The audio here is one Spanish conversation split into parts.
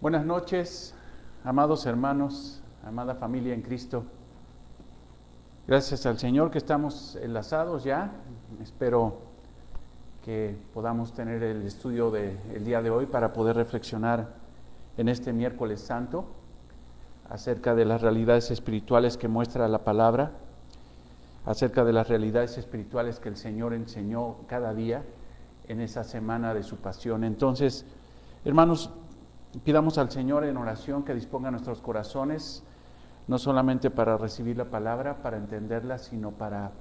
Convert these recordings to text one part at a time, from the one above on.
Buenas noches, amados hermanos, amada familia en Cristo. Gracias al Señor que estamos enlazados ya. Espero que podamos tener el estudio del día de hoy para poder reflexionar en este miércoles santo acerca de las realidades espirituales que muestra la palabra, acerca de las realidades espirituales que el Señor enseñó cada día en esa semana de su pasión. Entonces, hermanos, pidamos al Señor en oración que disponga nuestros corazones, no solamente para recibir la palabra, para entenderla, sino para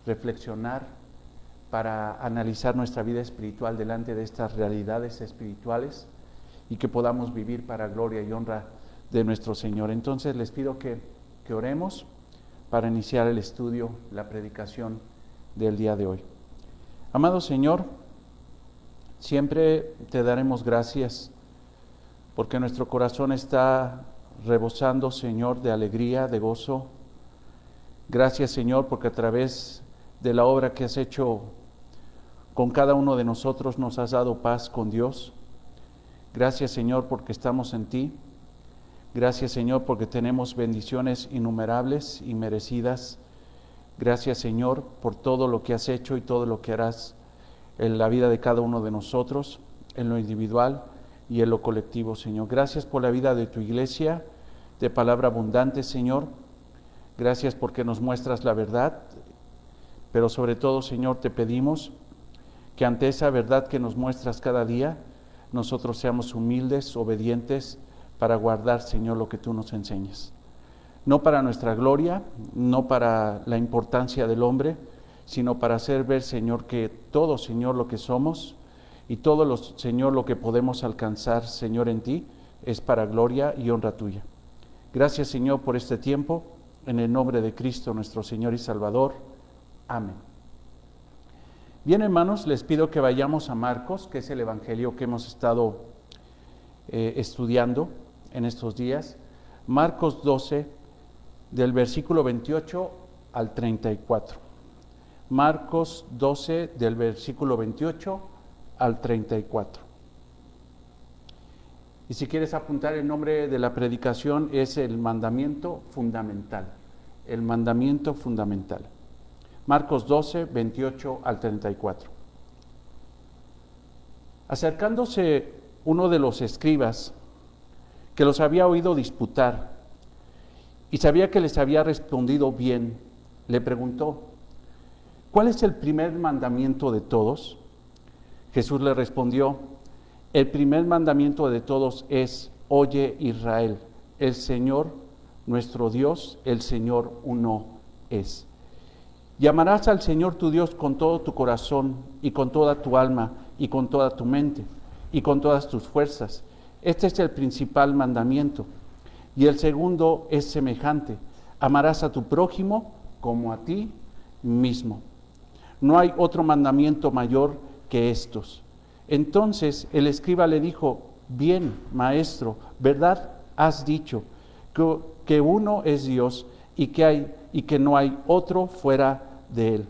reflexionar, para analizar nuestra vida espiritual delante de estas realidades espirituales y que podamos vivir para gloria y honra de nuestro Señor. Entonces les pido que oremos para iniciar el estudio, la predicación del día de hoy. Amado Señor, siempre te daremos gracias porque nuestro corazón está rebosando, Señor, de alegría, de gozo. Gracias, Señor, porque a través de la obra que has hecho con cada uno de nosotros nos has dado paz con Dios. Gracias, Señor, porque estamos en ti. Gracias, Señor, porque tenemos bendiciones innumerables y merecidas. Gracias, Señor, por todo lo que has hecho y todo lo que harás en la vida de cada uno de nosotros, en lo individual y en lo colectivo, Señor. Gracias por la vida de tu iglesia, de palabra abundante, Señor. Gracias porque nos muestras la verdad, pero sobre todo, Señor, te pedimos que ante esa verdad que nos muestras cada día, nosotros seamos humildes, obedientes, para guardar, Señor, lo que tú nos enseñas. No para nuestra gloria, no para la importancia del hombre, sino para hacer ver, Señor, que todo, Señor, lo que somos y todo, Señor, lo que podemos alcanzar, Señor, en ti, es para gloria y honra tuya. Gracias, Señor, por este tiempo, en el nombre de Cristo, nuestro Señor y Salvador. Amén. Bien, hermanos, les pido que vayamos a Marcos, que es el evangelio que hemos estado estudiando en estos días. Marcos 12, del versículo 28 al 34. Marcos 12, del versículo 28 al 34. Y si quieres apuntar, el nombre de la predicación es el mandamiento fundamental. El mandamiento fundamental. Marcos 12, 28 al 34. Acercándose uno de los escribas, que los había oído disputar, y sabía que les había respondido bien, le preguntó: ¿cuál es el primer mandamiento de todos? Jesús le respondió: el primer mandamiento de todos es: oye Israel, el Señor nuestro Dios, el Señor uno es. Y amarás al Señor tu Dios con todo tu corazón y con toda tu alma y con toda tu mente y con todas tus fuerzas. Este es el principal mandamiento. Y el segundo es semejante: amarás a tu prójimo como a ti mismo. No hay otro mandamiento mayor que estos. Entonces el escriba le dijo: bien, maestro, verdad has dicho, que uno es Dios y que no hay otro fuera de él.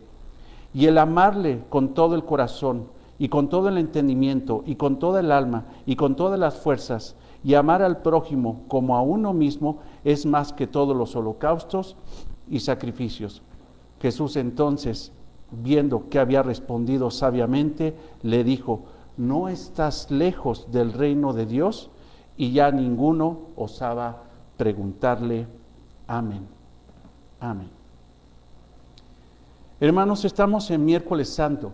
Y el amarle con todo el corazón y con todo el entendimiento y con toda el alma y con todas las fuerzas, y amar al prójimo como a uno mismo, es más que todos los holocaustos y sacrificios. Jesús entonces, viendo que había respondido sabiamente, le dijo: no estás lejos del reino de Dios. Y ya ninguno osaba preguntarle. Amén. Amén. Hermanos, estamos en miércoles santo,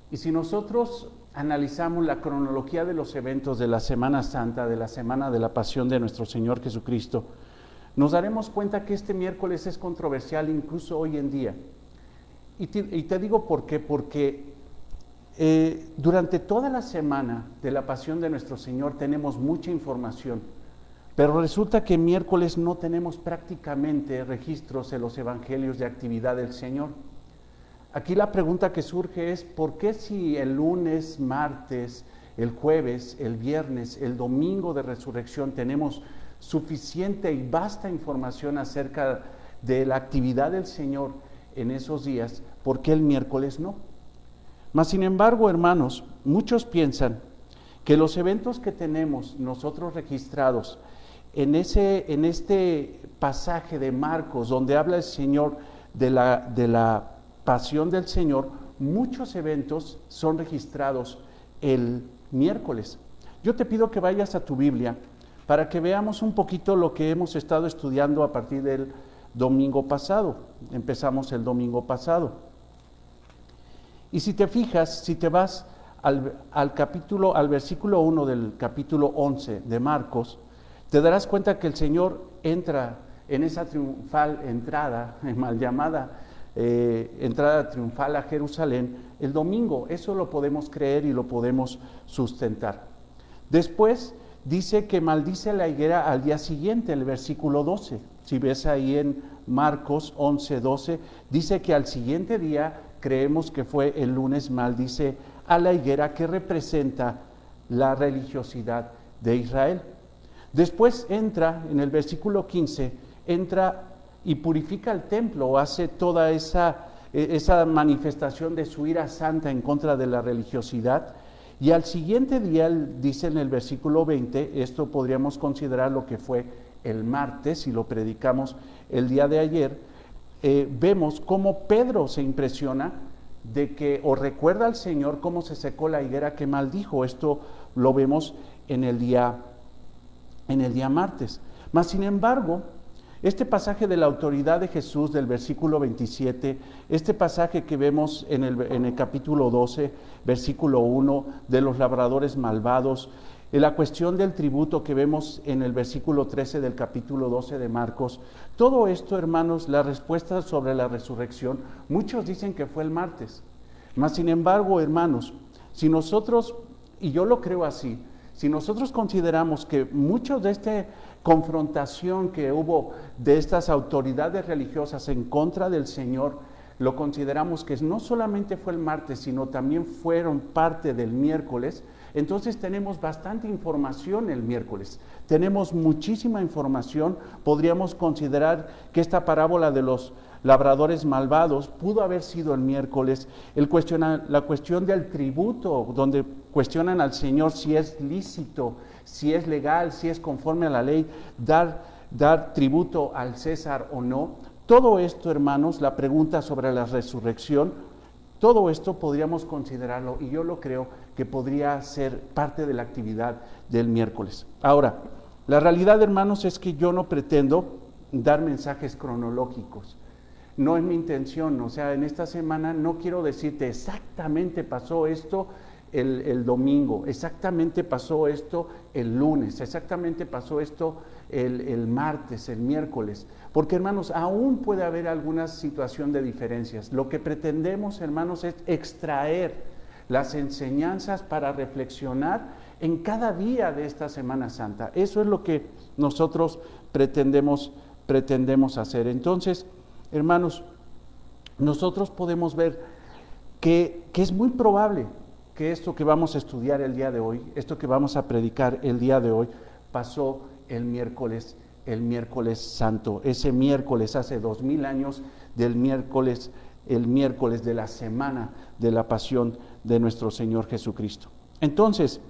y si nosotros analizamos la cronología de los eventos de la Semana Santa, de la Semana de la Pasión de nuestro Señor Jesucristo, nos daremos cuenta que este miércoles es controversial incluso hoy en día. Y te digo por qué, porque durante toda la semana de la Pasión de nuestro Señor tenemos mucha información, pero resulta que miércoles no tenemos prácticamente registros en los evangelios de actividad del Señor. Aquí la pregunta que surge es: ¿por qué si el lunes, martes, el jueves, el viernes, el domingo de resurrección tenemos suficiente y vasta información acerca de la actividad del Señor en esos días, por qué el miércoles no? Mas sin embargo, hermanos, muchos piensan que los eventos que tenemos nosotros registrados en este pasaje de Marcos, donde habla el Señor de la pasión del Señor, muchos eventos son registrados el miércoles. Yo te pido que vayas a tu Biblia para que veamos un poquito lo que hemos estado estudiando a partir del domingo pasado. Empezamos el domingo pasado. Y si te fijas, si te vas al versículo 1 del capítulo 11 de Marcos, te darás cuenta que el Señor entra en esa triunfal entrada, mal llamada entrada triunfal a Jerusalén, el domingo. Eso lo podemos creer y lo podemos sustentar. Después dice que maldice la higuera al día siguiente, el versículo 12. Si ves ahí en Marcos 11:12, dice que al siguiente día, creemos que fue el lunes, maldice a la higuera, que representa la religiosidad de Israel. Después entra, en el versículo 15, entra y purifica el templo, hace toda esa manifestación de su ira santa en contra de la religiosidad. Y al siguiente día, dice en el versículo 20, esto podríamos considerar lo que fue el martes, y lo predicamos el día de ayer, vemos cómo Pedro se impresiona de que, o recuerda al Señor cómo se secó la higuera que maldijo. Esto lo vemos en el día martes. Mas, sin embargo, este pasaje de la autoridad de Jesús del versículo 27, este pasaje que vemos en el capítulo 12, versículo 1, de los labradores malvados, la cuestión del tributo que vemos en el versículo 13 del capítulo 12 de Marcos, todo esto, hermanos, la respuesta sobre la resurrección, muchos dicen que fue el martes. Mas, sin embargo, hermanos, si nosotros, y yo lo creo así, si nosotros consideramos que muchos de esta confrontación que hubo de estas autoridades religiosas en contra del Señor, lo consideramos que no solamente fue el martes, sino también fueron parte del miércoles, entonces tenemos bastante información el miércoles. Tenemos muchísima información. Podríamos considerar que esta parábola de los labradores malvados pudo haber sido el miércoles. La cuestión del tributo, donde cuestionan al Señor si es lícito, si es legal, si es conforme a la ley, dar tributo al César o no. Todo esto, hermanos, la pregunta sobre la resurrección, todo esto podríamos considerarlo, y yo lo creo, que podría ser parte de la actividad del miércoles. Ahora, la realidad, hermanos, es que yo no pretendo dar mensajes cronológicos. No es mi intención, o sea, en esta semana no quiero decirte exactamente pasó esto el domingo, exactamente pasó esto el lunes, exactamente pasó esto el martes, el miércoles, porque, hermanos, aún puede haber alguna situación de diferencias. Lo que pretendemos, hermanos, es extraer las enseñanzas para reflexionar en cada día de esta Semana Santa. Eso es lo que nosotros pretendemos hacer. Entonces, hermanos, nosotros podemos ver que es muy probable que esto que vamos a estudiar el día de hoy, esto que vamos a predicar el día de hoy, pasó el miércoles santo, ese miércoles hace 2000 años el miércoles de la semana de la pasión de nuestro Señor Jesucristo. Entonces,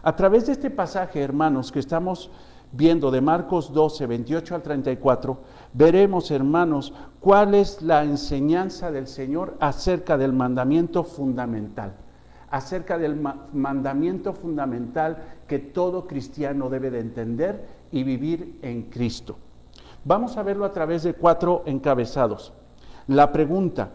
a través de este pasaje, hermanos, que estamos viendo de Marcos 12, 28 al 34, veremos, hermanos, cuál es la enseñanza del Señor acerca del mandamiento fundamental, que todo cristiano debe de entender y vivir en Cristo. Vamos a verlo a través de 4 encabezados. La pregunta,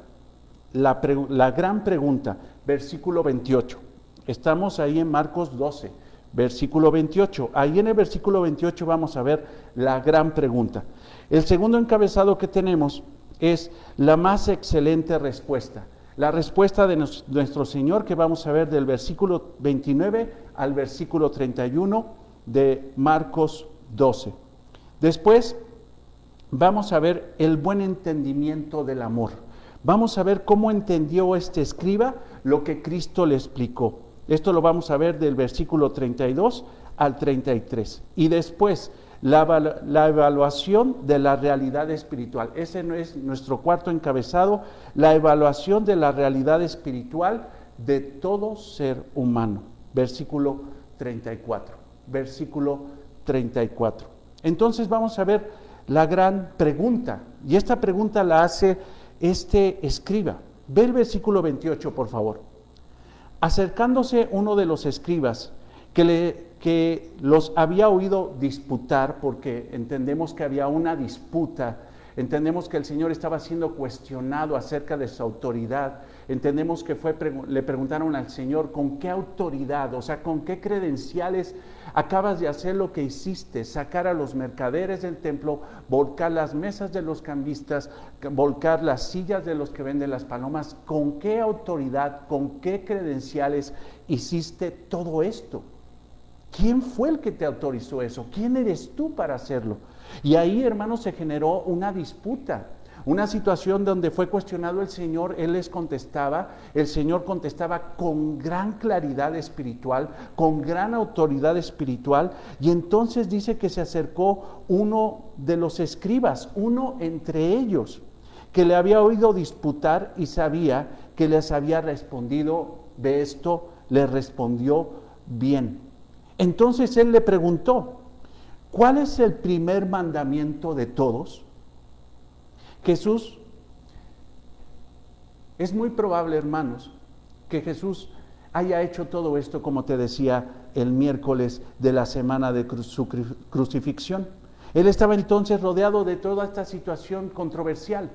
la gran pregunta, versículo 28. Estamos ahí en Marcos 12, versículo 28. Ahí en el versículo 28 vamos a ver la gran pregunta. El segundo encabezado que tenemos es la más excelente respuesta. La respuesta de nuestro Señor, que vamos a ver del versículo 29 al versículo 31 de Marcos 12. Después vamos a ver el buen entendimiento del amor. Vamos a ver cómo entendió este escriba lo que Cristo le explicó. Esto lo vamos a ver del versículo 32 al 33. Y después, la evaluación de la realidad espiritual. Ese no es nuestro cuarto encabezado, la evaluación de la realidad espiritual de todo ser humano. Versículo 34. Versículo 34. Entonces vamos a ver la gran pregunta. Y esta pregunta la hace este escriba. Ve el versículo 28, por favor. Acercándose uno de los escribas que los había oído disputar, porque entendemos que había una disputa, entendemos que el Señor estaba siendo cuestionado acerca de su autoridad, entendemos que le preguntaron al Señor, ¿con qué autoridad? O sea, ¿con qué credenciales acabas de hacer lo que hiciste? Sacar a los mercaderes del templo, volcar las mesas de los cambistas, volcar las sillas de los que venden las palomas. ¿Con qué autoridad, con qué credenciales hiciste todo esto? ¿Quién fue el que te autorizó eso? ¿Quién eres tú para hacerlo? Y ahí, hermanos, se generó una disputa, una situación donde fue cuestionado el Señor. Él les contestaba, el Señor contestaba con gran claridad espiritual, con gran autoridad espiritual, y entonces dice que se acercó uno de los escribas, uno entre ellos, que le había oído disputar y sabía que les había respondido de esto, le respondió bien. Entonces él le preguntó, ¿cuál es el primer mandamiento de todos? Jesús, es muy probable, hermanos, que Jesús haya hecho todo esto, como te decía, el miércoles de la semana de su crucifixión. Él estaba entonces rodeado de toda esta situación controversial.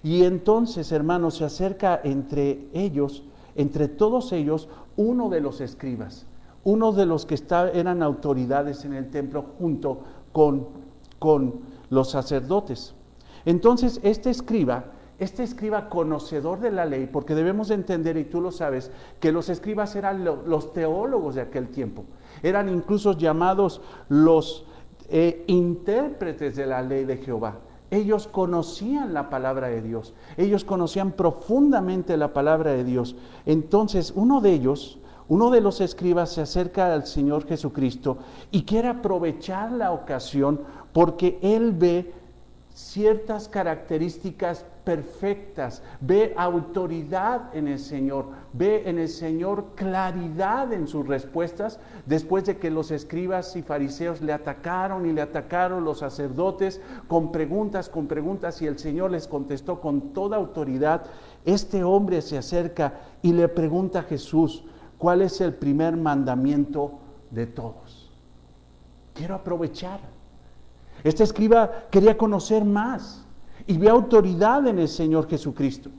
Y entonces, hermanos, se acerca entre ellos, entre todos ellos, uno de los escribas, uno de los que eran autoridades en el templo junto con los sacerdotes. Entonces este escriba conocedor de la ley, porque debemos entender, y tú lo sabes, que los escribas eran los teólogos de aquel tiempo, eran incluso llamados los intérpretes de la ley de Jehová. Ellos conocían la palabra de Dios, ellos conocían profundamente la palabra de Dios. Entonces uno de los escribas se acerca al Señor Jesucristo y quiere aprovechar la ocasión porque él ve ciertas características perfectas, ve autoridad en el Señor, ve en el Señor claridad en sus respuestas, después de que los escribas y fariseos le atacaron los sacerdotes con preguntas, y el Señor les contestó con toda autoridad. Este hombre se acerca y le pregunta a Jesús, ¿cuál es el primer mandamiento de todos? Quiero aprovechar. Este escriba quería conocer más y ve autoridad en el Señor Jesucristo.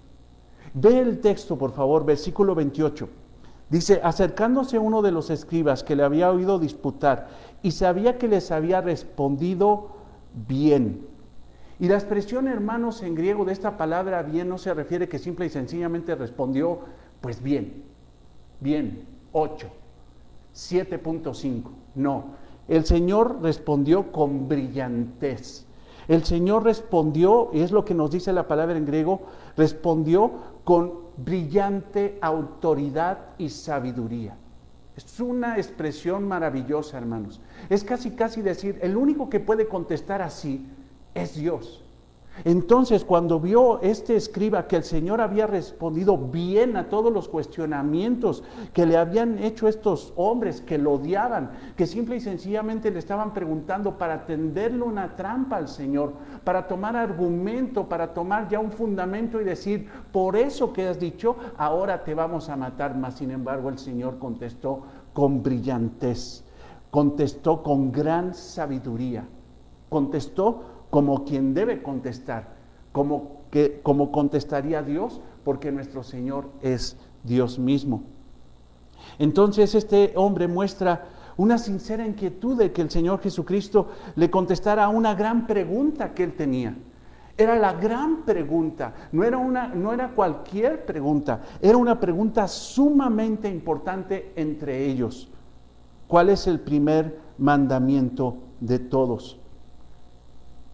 Ve el texto, por favor, versículo 28. Dice, acercándose uno de los escribas que le había oído disputar y sabía que les había respondido bien. Y la expresión, hermanos, en griego de esta palabra bien no se refiere que simple y sencillamente respondió, pues bien, 8, 7.5. No. El Señor respondió con brillantez. El Señor respondió, y es lo que nos dice la palabra en griego, respondió con brillante autoridad y sabiduría. Es una expresión maravillosa, hermanos. Es casi decir, el único que puede contestar así es Dios. Entonces, cuando vio este escriba que el Señor había respondido bien a todos los cuestionamientos que le habían hecho estos hombres que lo odiaban, que simple y sencillamente le estaban preguntando para tenderle una trampa al Señor, para tomar argumento, para tomar ya un fundamento y decir, por eso que has dicho, ahora te vamos a matar. Mas sin embargo el Señor contestó con brillantez, contestó con gran sabiduría, contestó como quien debe contestar, como contestaría Dios, porque nuestro Señor es Dios mismo. Entonces este hombre muestra una sincera inquietud de que el Señor Jesucristo le contestara a una gran pregunta que él tenía. Era la gran pregunta, no era cualquier pregunta, era una pregunta sumamente importante entre ellos. ¿Cuál es el primer mandamiento de todos?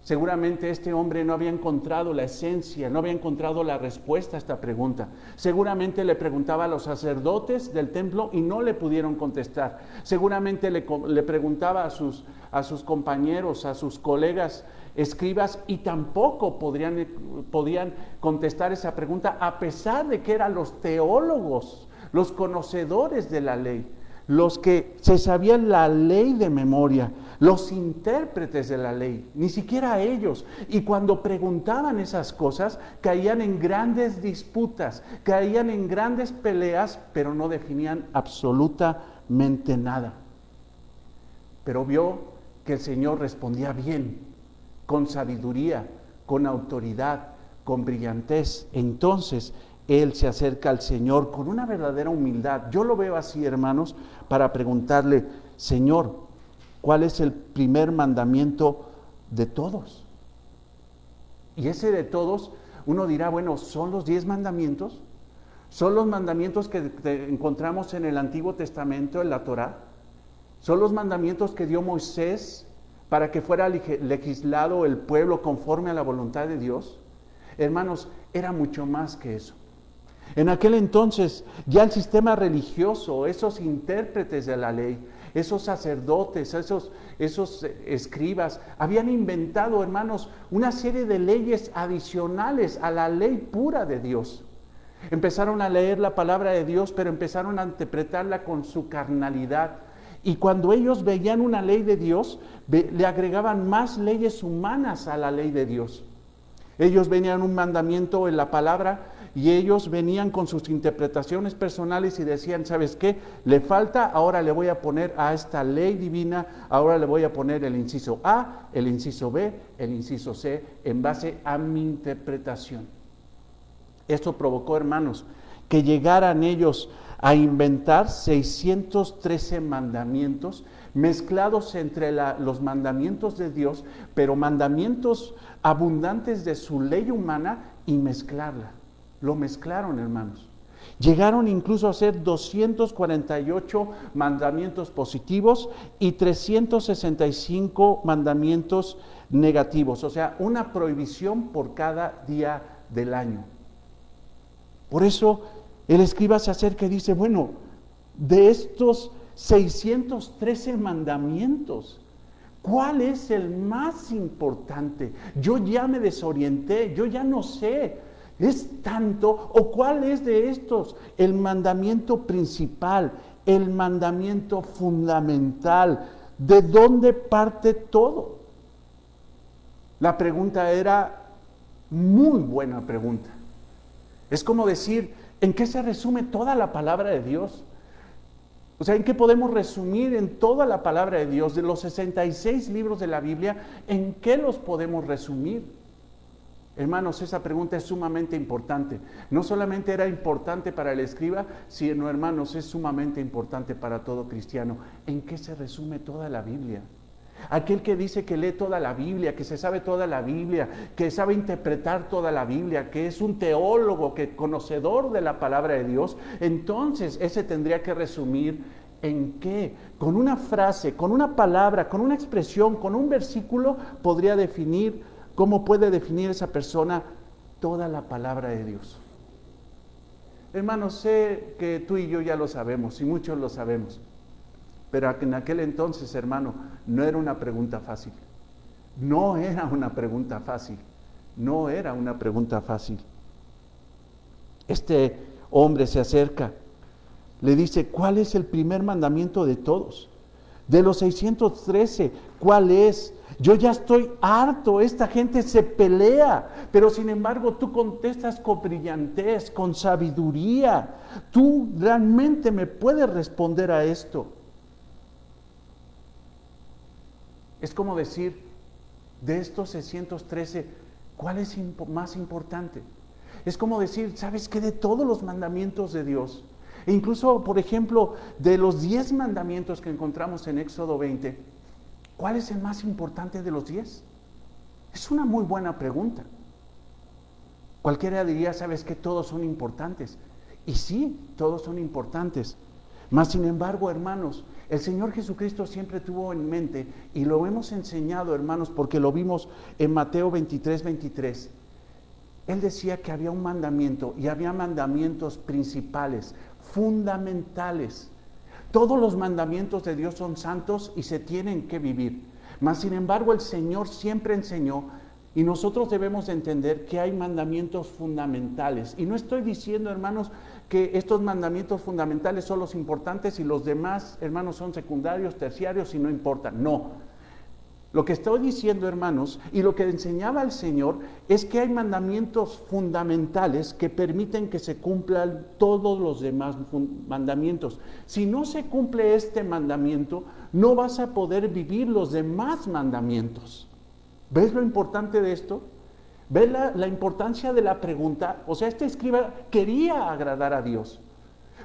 Seguramente este hombre no había encontrado la esencia, no había encontrado la respuesta a esta pregunta. Seguramente le preguntaba a los sacerdotes del templo y no le pudieron contestar. Seguramente le preguntaba a sus compañeros, a sus colegas escribas y tampoco podían contestar esa pregunta, a pesar de que eran los teólogos, los conocedores de la ley. los que se sabían la ley de memoria, los intérpretes de la ley, ni siquiera ellos. Y cuando preguntaban esas cosas, caían en grandes disputas, caían en grandes peleas, pero no definían absolutamente nada. Pero vio que el Señor respondía bien, con sabiduría, con autoridad, con brillantez. Entonces él se acerca al Señor con una verdadera humildad. Yo lo veo así, hermanos, para preguntarle: Señor, ¿cuál es el primer mandamiento de todos? Y ese de todos, uno dirá, bueno, ¿son los 10 mandamientos? ¿Son los mandamientos que encontramos en el Antiguo Testamento, en la Torá? ¿Son los mandamientos que dio Moisés para que fuera legislado el pueblo conforme a la voluntad de Dios? Hermanos, era mucho más que eso. En aquel entonces ya el sistema religioso, esos intérpretes de la ley, esos sacerdotes, esos escribas, habían inventado, hermanos, una serie de leyes adicionales a la ley pura de Dios. Empezaron a leer la palabra de Dios, pero empezaron a interpretarla con su carnalidad. Y cuando ellos veían una ley de Dios, le agregaban más leyes humanas a la ley de Dios. Ellos venían un mandamiento en la palabra y ellos venían con sus interpretaciones personales y decían, ¿sabes qué? Le falta, ahora le voy a poner a esta ley divina, ahora le voy a poner el inciso A, el inciso B, el inciso C, en base a mi interpretación. Esto provocó, hermanos, que llegaran ellos a inventar 613 mandamientos mezclados entre los mandamientos de Dios, pero mandamientos abundantes de su ley humana, y mezclarla. Lo mezclaron, hermanos. Llegaron incluso a hacer 248 mandamientos positivos y 365 mandamientos negativos, o sea, una prohibición por cada día del año. Por eso el escriba se acerca y dice, bueno, de estos 613 mandamientos, ¿cuál es el más importante? Yo ya me desorienté, yo ya no sé. ¿Es tanto? ¿O cuál es de estos el mandamiento principal, el mandamiento fundamental? ¿De dónde parte todo? La pregunta era muy buena pregunta. Es como decir, ¿en qué se resume toda la palabra de Dios? O sea, ¿en qué podemos resumir en toda la palabra de Dios? De los 66 libros de la Biblia, ¿en qué los podemos resumir? Hermanos, esa pregunta es sumamente importante. No solamente era importante para el escriba, sino, hermanos, es sumamente importante para todo cristiano. ¿En qué se resume toda la Biblia? Aquel que dice que lee toda la Biblia, que se sabe toda la Biblia, que sabe interpretar toda la Biblia, que es un teólogo, que conocedor de la palabra de Dios, entonces ese tendría que resumir en qué, con una frase, con una palabra, con una expresión, con un versículo, podría definir. ¿Cómo puede definir esa persona toda la palabra de Dios? Hermanos, sé que tú y yo ya lo sabemos, y muchos lo sabemos, pero en aquel entonces, hermano, no era una pregunta fácil. No era una pregunta fácil. No era una pregunta fácil. Este hombre se acerca, le dice, ¿cuál es el primer mandamiento de todos? De los 613, ¿cuál es? Yo ya estoy harto, esta gente se pelea, pero sin embargo tú contestas con brillantez, con sabiduría. Tú realmente me puedes responder a esto. Es como decir, de estos 613, ¿cuál es más importante? Es como decir, ¿sabes qué? De todos los mandamientos de Dios, e incluso, por ejemplo, de los 10 mandamientos que encontramos en Éxodo 20, ¿cuál es el más importante de los 10? Es una muy buena pregunta. Cualquiera diría, ¿sabes qué? Todos son importantes. Y sí, todos son importantes. Mas, sin embargo, hermanos, el Señor Jesucristo siempre tuvo en mente, y lo hemos enseñado, hermanos, porque lo vimos en Mateo 23. Él decía que había un mandamiento, y había mandamientos principales, fundamentales. Todos los mandamientos de Dios son santos y se tienen que vivir. Mas, sin embargo, el Señor siempre enseñó Y nosotros debemos entender que hay mandamientos fundamentales. Y no estoy diciendo, hermanos, que estos mandamientos fundamentales son los importantes y los demás, hermanos, son secundarios, terciarios y no importan. No. Lo que estoy diciendo, hermanos, y lo que enseñaba el Señor, es que hay mandamientos fundamentales que permiten que se cumplan todos los demás mandamientos. Si no se cumple este mandamiento, no vas a poder vivir los demás mandamientos. ¿Ves lo importante de esto? ¿Ves la importancia de la pregunta? O sea, este escriba quería agradar a Dios.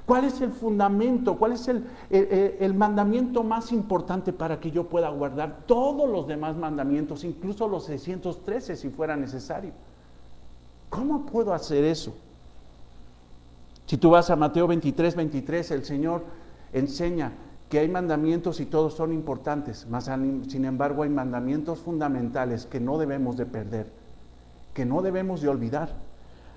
¿Cuál es el fundamento? ¿Cuál es el mandamiento más importante para que yo pueda guardar todos los demás mandamientos, incluso los 613 si fuera necesario? ¿Cómo puedo hacer eso? Si tú vas a Mateo 23, el Señor enseña que hay mandamientos y todos son importantes, mas sin embargo hay mandamientos fundamentales que no debemos de perder, que no debemos de olvidar.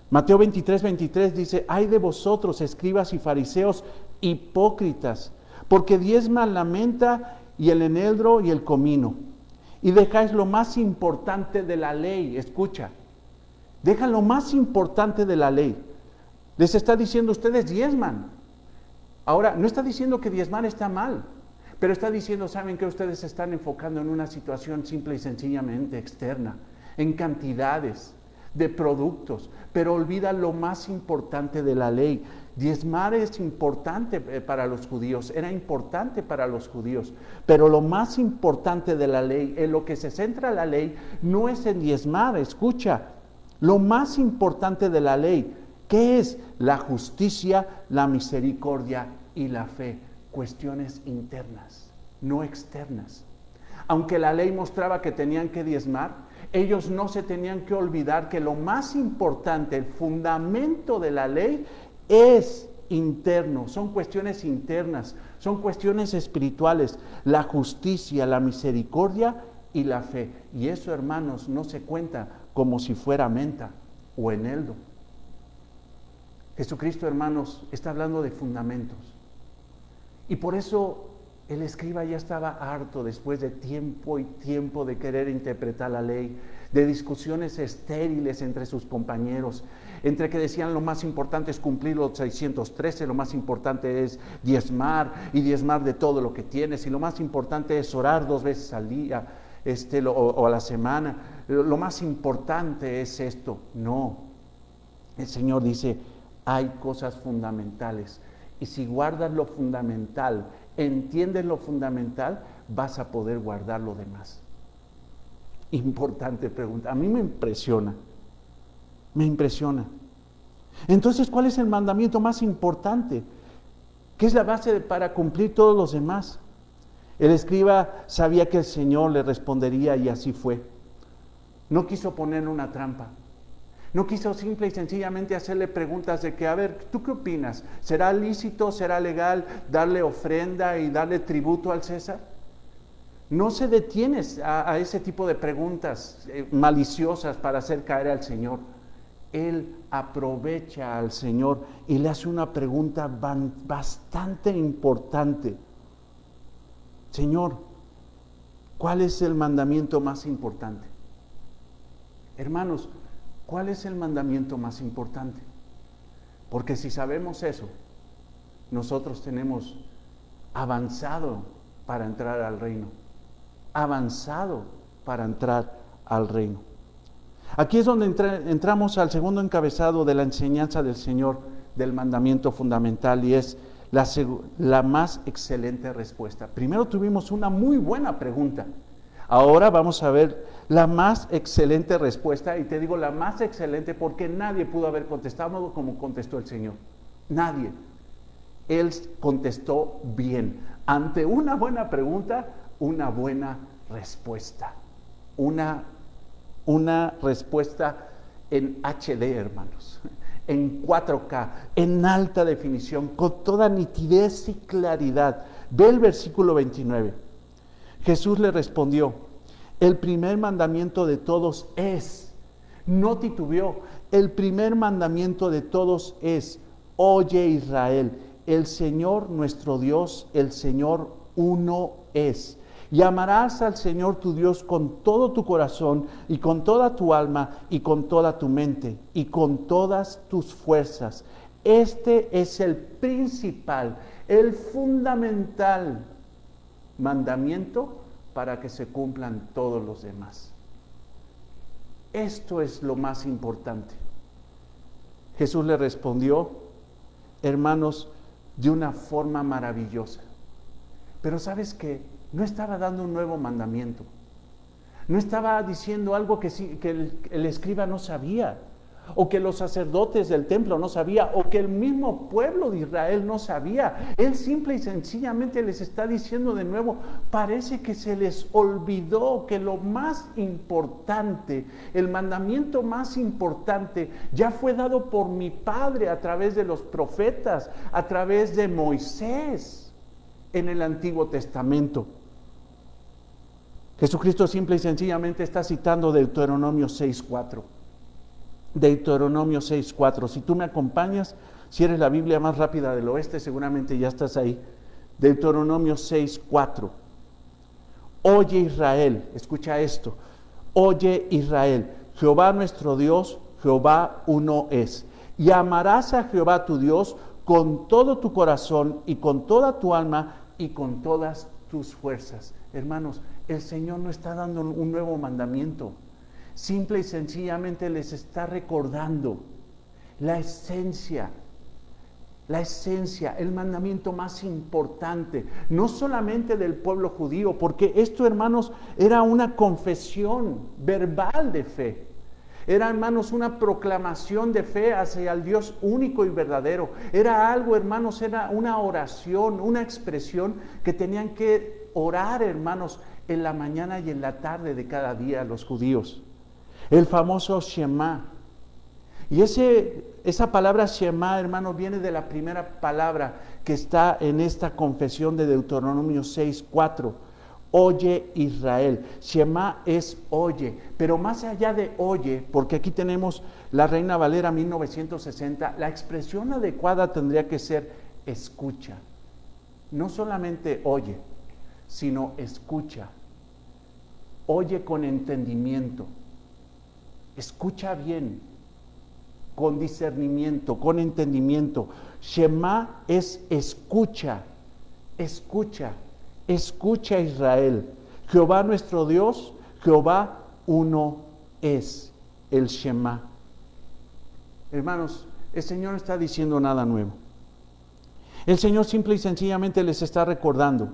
Mateo 23 dice: ay de vosotros, escribas y fariseos, hipócritas, porque diezman la menta y el eneldo y el comino, y dejáis lo más importante de la ley. Escucha, dejan lo más importante de la ley. Les está diciendo, ustedes diezman. Ahora, no está diciendo que diezmar está mal, pero está diciendo, ¿saben que ustedes se están enfocando en una situación simple y sencillamente externa, en cantidades de productos, pero olvidan lo más importante de la ley? Diezmar es importante para los judíos, era importante para los judíos, pero lo más importante de la ley, en lo que se centra la ley, no es en diezmar. Escucha, lo más importante de la ley, ¿qué es? La justicia, la misericordia y la fe. Cuestiones internas, no externas. Aunque la ley mostraba que tenían que diezmar, ellos no se tenían que olvidar que lo más importante, el fundamento de la ley es interno, son cuestiones internas, son cuestiones espirituales, la justicia, la misericordia y la fe. Y eso, hermanos, no se cuenta como si fuera menta o eneldo. Jesucristo, hermanos, está hablando de fundamentos. Y por eso el escriba ya estaba harto, después de tiempo y tiempo de querer interpretar la ley, de discusiones estériles entre sus compañeros, entre que decían lo más importante es cumplir los 613, lo más importante es diezmar y diezmar de todo lo que tienes, y lo más importante es orar 2 veces al día o a la semana, lo más importante es esto. No, el Señor dice, hay cosas fundamentales, y si guardas lo fundamental, entiendes lo fundamental, vas a poder guardar lo demás. Importante pregunta, a mí me impresiona. Entonces, ¿cuál es el mandamiento más importante? ¿Qué es la base para cumplir todos los demás? El escriba sabía que el Señor le respondería, y así fue. No quiso ponerle una trampa. No quiso simple y sencillamente hacerle preguntas de que, a ver, ¿tú qué opinas? ¿Será lícito, será legal darle ofrenda y darle tributo al César? No se detiene a ese tipo de preguntas maliciosas para hacer caer al Señor. Él aprovecha al Señor y le hace una pregunta bastante importante. Señor, ¿cuál es el mandamiento más importante? Hermanos, ¿cuál es el mandamiento más importante? Porque si sabemos eso, nosotros tenemos avanzado para entrar al reino. Avanzado para entrar al reino. Aquí es donde entramos al segundo encabezado de la enseñanza del Señor del mandamiento fundamental, y es la más excelente respuesta. Primero tuvimos una muy buena pregunta. Ahora vamos a ver la más excelente respuesta, y te digo la más excelente porque nadie pudo haber contestado como contestó el Señor. Nadie. Él contestó bien. Ante una buena pregunta, una buena respuesta. Una respuesta en HD, hermanos, en 4K, en alta definición, con toda nitidez y claridad. Ve el versículo 29. Jesús le respondió, el primer mandamiento de todos es, no titubeó, el primer mandamiento de todos es, oye Israel, el Señor nuestro Dios, el Señor uno es. Y amarás al Señor tu Dios con todo tu corazón y con toda tu alma y con toda tu mente y con todas tus fuerzas. Este es el principal, el fundamental mandamiento para que se cumplan todos los demás. Esto es lo más importante. Jesús le respondió, hermanos, de una forma maravillosa. Pero ¿sabes qué? No estaba dando un nuevo mandamiento. No estaba diciendo algo que el escriba no sabía, o que los sacerdotes del templo no sabían, o que el mismo pueblo de Israel no sabía. Él simple y sencillamente les está diciendo de nuevo, parece que se les olvidó que lo más importante, el mandamiento más importante, ya fue dado por mi Padre a través de los profetas, a través de Moisés en el Antiguo Testamento. Jesucristo simple y sencillamente está citando Deuteronomio 6:4. Deuteronomio 6:4. Si tú me acompañas, si eres la Biblia más rápida del oeste, seguramente ya estás ahí. Deuteronomio 6:4. Oye Israel, escucha esto. Oye Israel, Jehová nuestro Dios, Jehová uno es. Y amarás a Jehová tu Dios con todo tu corazón y con toda tu alma y con todas tus fuerzas. Hermanos, el Señor no está dando un nuevo mandamiento. Simple y sencillamente les está recordando la esencia, el mandamiento más importante, no solamente del pueblo judío, porque esto, hermanos, era una confesión verbal de fe. Era, hermanos, una proclamación de fe hacia el Dios único y verdadero. Era algo, hermanos, era una oración, una expresión que tenían que orar, hermanos, en la mañana y en la tarde de cada día los judíos. El famoso Shema. Y esa palabra Shema, hermano, viene de la primera palabra que está en esta confesión de Deuteronomio 6:4. Oye Israel. Shema es oye, pero más allá de oye, porque aquí tenemos la Reina Valera 1960, la expresión adecuada tendría que ser escucha. No solamente oye, sino escucha. Oye con entendimiento. Escucha bien, con discernimiento, con entendimiento. Shema es escucha, escucha, escucha Israel. Jehová nuestro Dios, Jehová uno es, el Shema. Hermanos, el Señor no está diciendo nada nuevo. El Señor simple y sencillamente les está recordando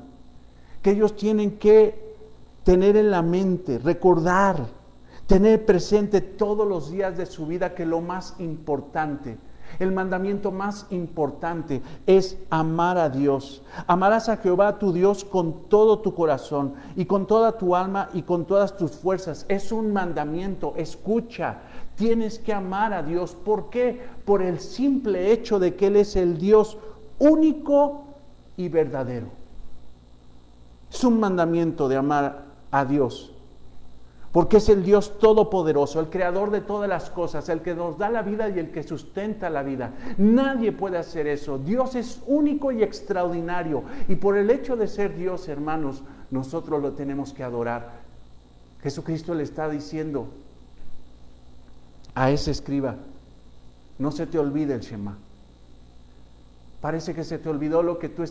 que ellos tienen que tener en la mente, recordar, tener presente todos los días de su vida que lo más importante, el mandamiento más importante es amar a Dios. Amarás a Jehová tu Dios con todo tu corazón y con toda tu alma y con todas tus fuerzas. Es un mandamiento, escucha, tienes que amar a Dios. ¿Por qué? Por el simple hecho de que Él es el Dios único y verdadero. Es un mandamiento de amar a Dios. Porque es el Dios todopoderoso, el creador de todas las cosas, el que nos da la vida y el que sustenta la vida. Nadie puede hacer eso. Dios es único y extraordinario. Y por el hecho de ser Dios, hermanos, nosotros lo tenemos que adorar. Jesucristo le está diciendo a ese escriba, no se te olvide el Shema. Parece que se te olvidó lo que tú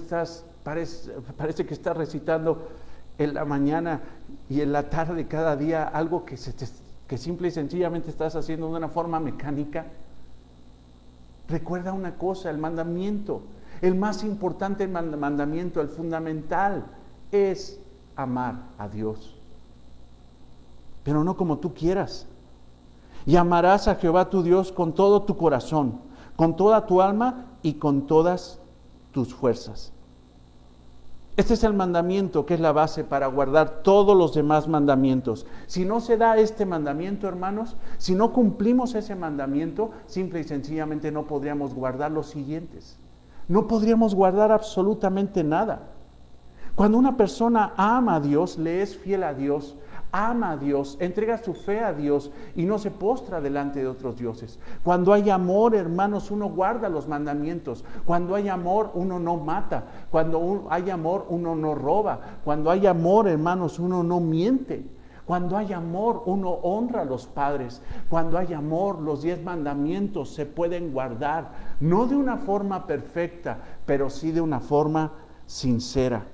parece que estás recitando en la mañana y en la tarde cada día, algo que simple y sencillamente estás haciendo de una forma mecánica. Recuerda una cosa, el mandamiento, el más importante mandamiento, el fundamental, es amar a Dios. Pero no como tú quieras. Y amarás a Jehová tu Dios con todo tu corazón, con toda tu alma y con todas tus fuerzas. Este es el mandamiento que es la base para guardar todos los demás mandamientos. Si no se da este mandamiento, hermanos, si no cumplimos ese mandamiento, simple y sencillamente no podríamos guardar los siguientes. No podríamos guardar absolutamente nada. Cuando una persona ama a Dios, le es fiel a Dios, ama a Dios, entrega su fe a Dios y no se postra delante de otros dioses. Cuando hay amor, hermanos, uno guarda los mandamientos. Cuando hay amor, uno no mata. Cuando hay amor, uno no roba. Cuando hay amor, hermanos, uno no miente. Cuando hay amor, uno honra a los padres. Cuando hay amor, los 10 mandamientos se pueden guardar, no de una forma perfecta, pero sí de una forma sincera.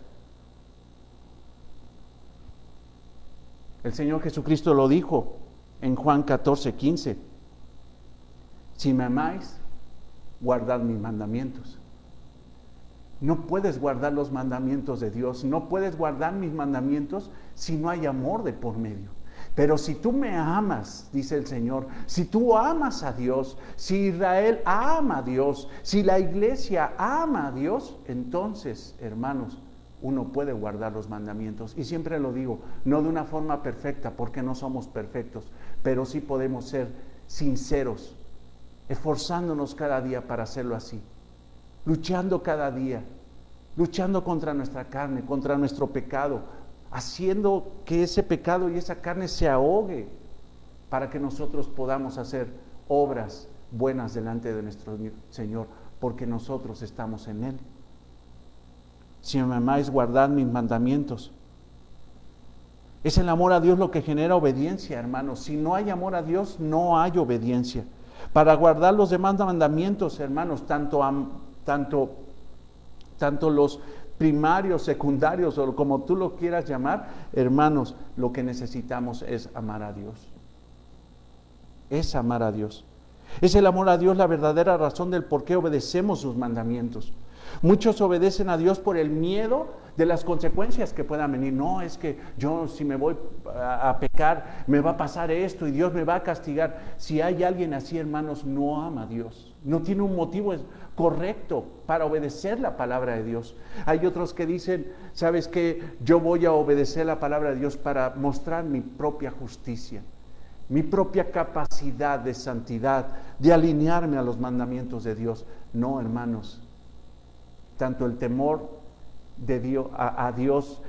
El Señor Jesucristo lo dijo en Juan 14:15. Si me amáis, guardad mis mandamientos. No puedes guardar los mandamientos de Dios, no puedes guardar mis mandamientos si no hay amor de por medio. Pero si tú me amas, dice el Señor, si tú amas a Dios, si Israel ama a Dios, si la iglesia ama a Dios, entonces, hermanos, uno puede guardar los mandamientos. Y siempre lo digo, no de una forma perfecta, porque no somos perfectos, pero sí podemos ser sinceros, esforzándonos cada día para hacerlo así, luchando cada día, luchando contra nuestra carne, contra nuestro pecado, haciendo que ese pecado y esa carne se ahogue para que nosotros podamos hacer obras buenas delante de nuestro Señor, porque nosotros estamos en Él. Si me amáis, guardad mis mandamientos. Es el amor a Dios lo que genera obediencia, hermanos. Si no hay amor a Dios, no hay obediencia. Para guardar los demás mandamientos, hermanos, tanto los primarios, secundarios, o como tú lo quieras llamar, hermanos, lo que necesitamos es amar a Dios. Es amar a Dios. Es el amor a Dios la verdadera razón del por qué obedecemos sus mandamientos. Muchos obedecen a Dios por el miedo de las consecuencias que puedan venir. No, es que yo si me voy a pecar, me va a pasar esto y Dios me va a castigar. Si hay alguien así, hermanos, no ama a Dios. No tiene un motivo correcto para obedecer la palabra de Dios. Hay otros que dicen, ¿sabes qué? Yo voy a obedecer la palabra de Dios para mostrar mi propia justicia, mi propia capacidad de santidad, de alinearme a los mandamientos de Dios. No, hermanos. Tanto el temor de Dios, a Dios,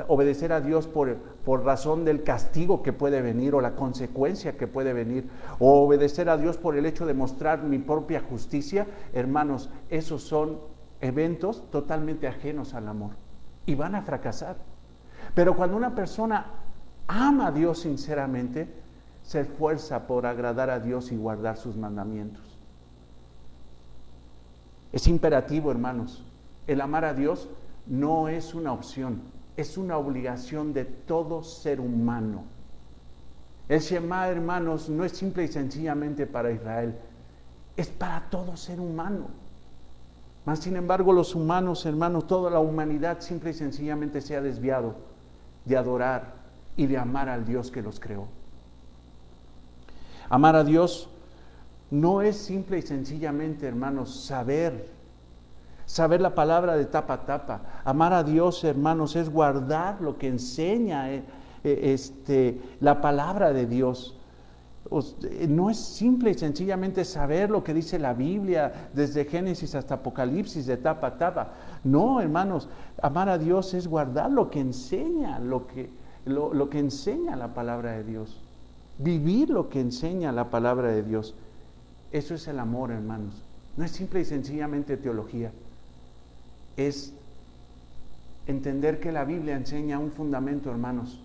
obedecer a Dios por razón del castigo que puede venir o la consecuencia que puede venir, o obedecer a Dios por el hecho de mostrar mi propia justicia, hermanos, esos son eventos totalmente ajenos al amor y van a fracasar. Pero cuando una persona ama a Dios sinceramente, se esfuerza por agradar a Dios y guardar sus mandamientos. Es imperativo, hermanos. El amar a Dios no es una opción, es una obligación de todo ser humano. El Shema, hermanos, no es simple y sencillamente para Israel, es para todo ser humano. Mas, sin embargo, los humanos, hermanos, toda la humanidad simple y sencillamente se ha desviado de adorar y de amar al Dios que los creó. Amar a Dios no es simple y sencillamente, hermanos, saber la palabra de tapa a tapa. Amar a Dios, hermanos, es guardar lo que enseña la palabra de Dios. No es simple y sencillamente saber lo que dice la Biblia desde Génesis hasta Apocalipsis de tapa a tapa. No, hermanos, amar a Dios es guardar lo que enseña, lo que enseña la palabra de Dios. Vivir lo que enseña la palabra de Dios. Eso es el amor, hermanos. No es simple y sencillamente teología. Es entender que la Biblia enseña un fundamento, hermanos.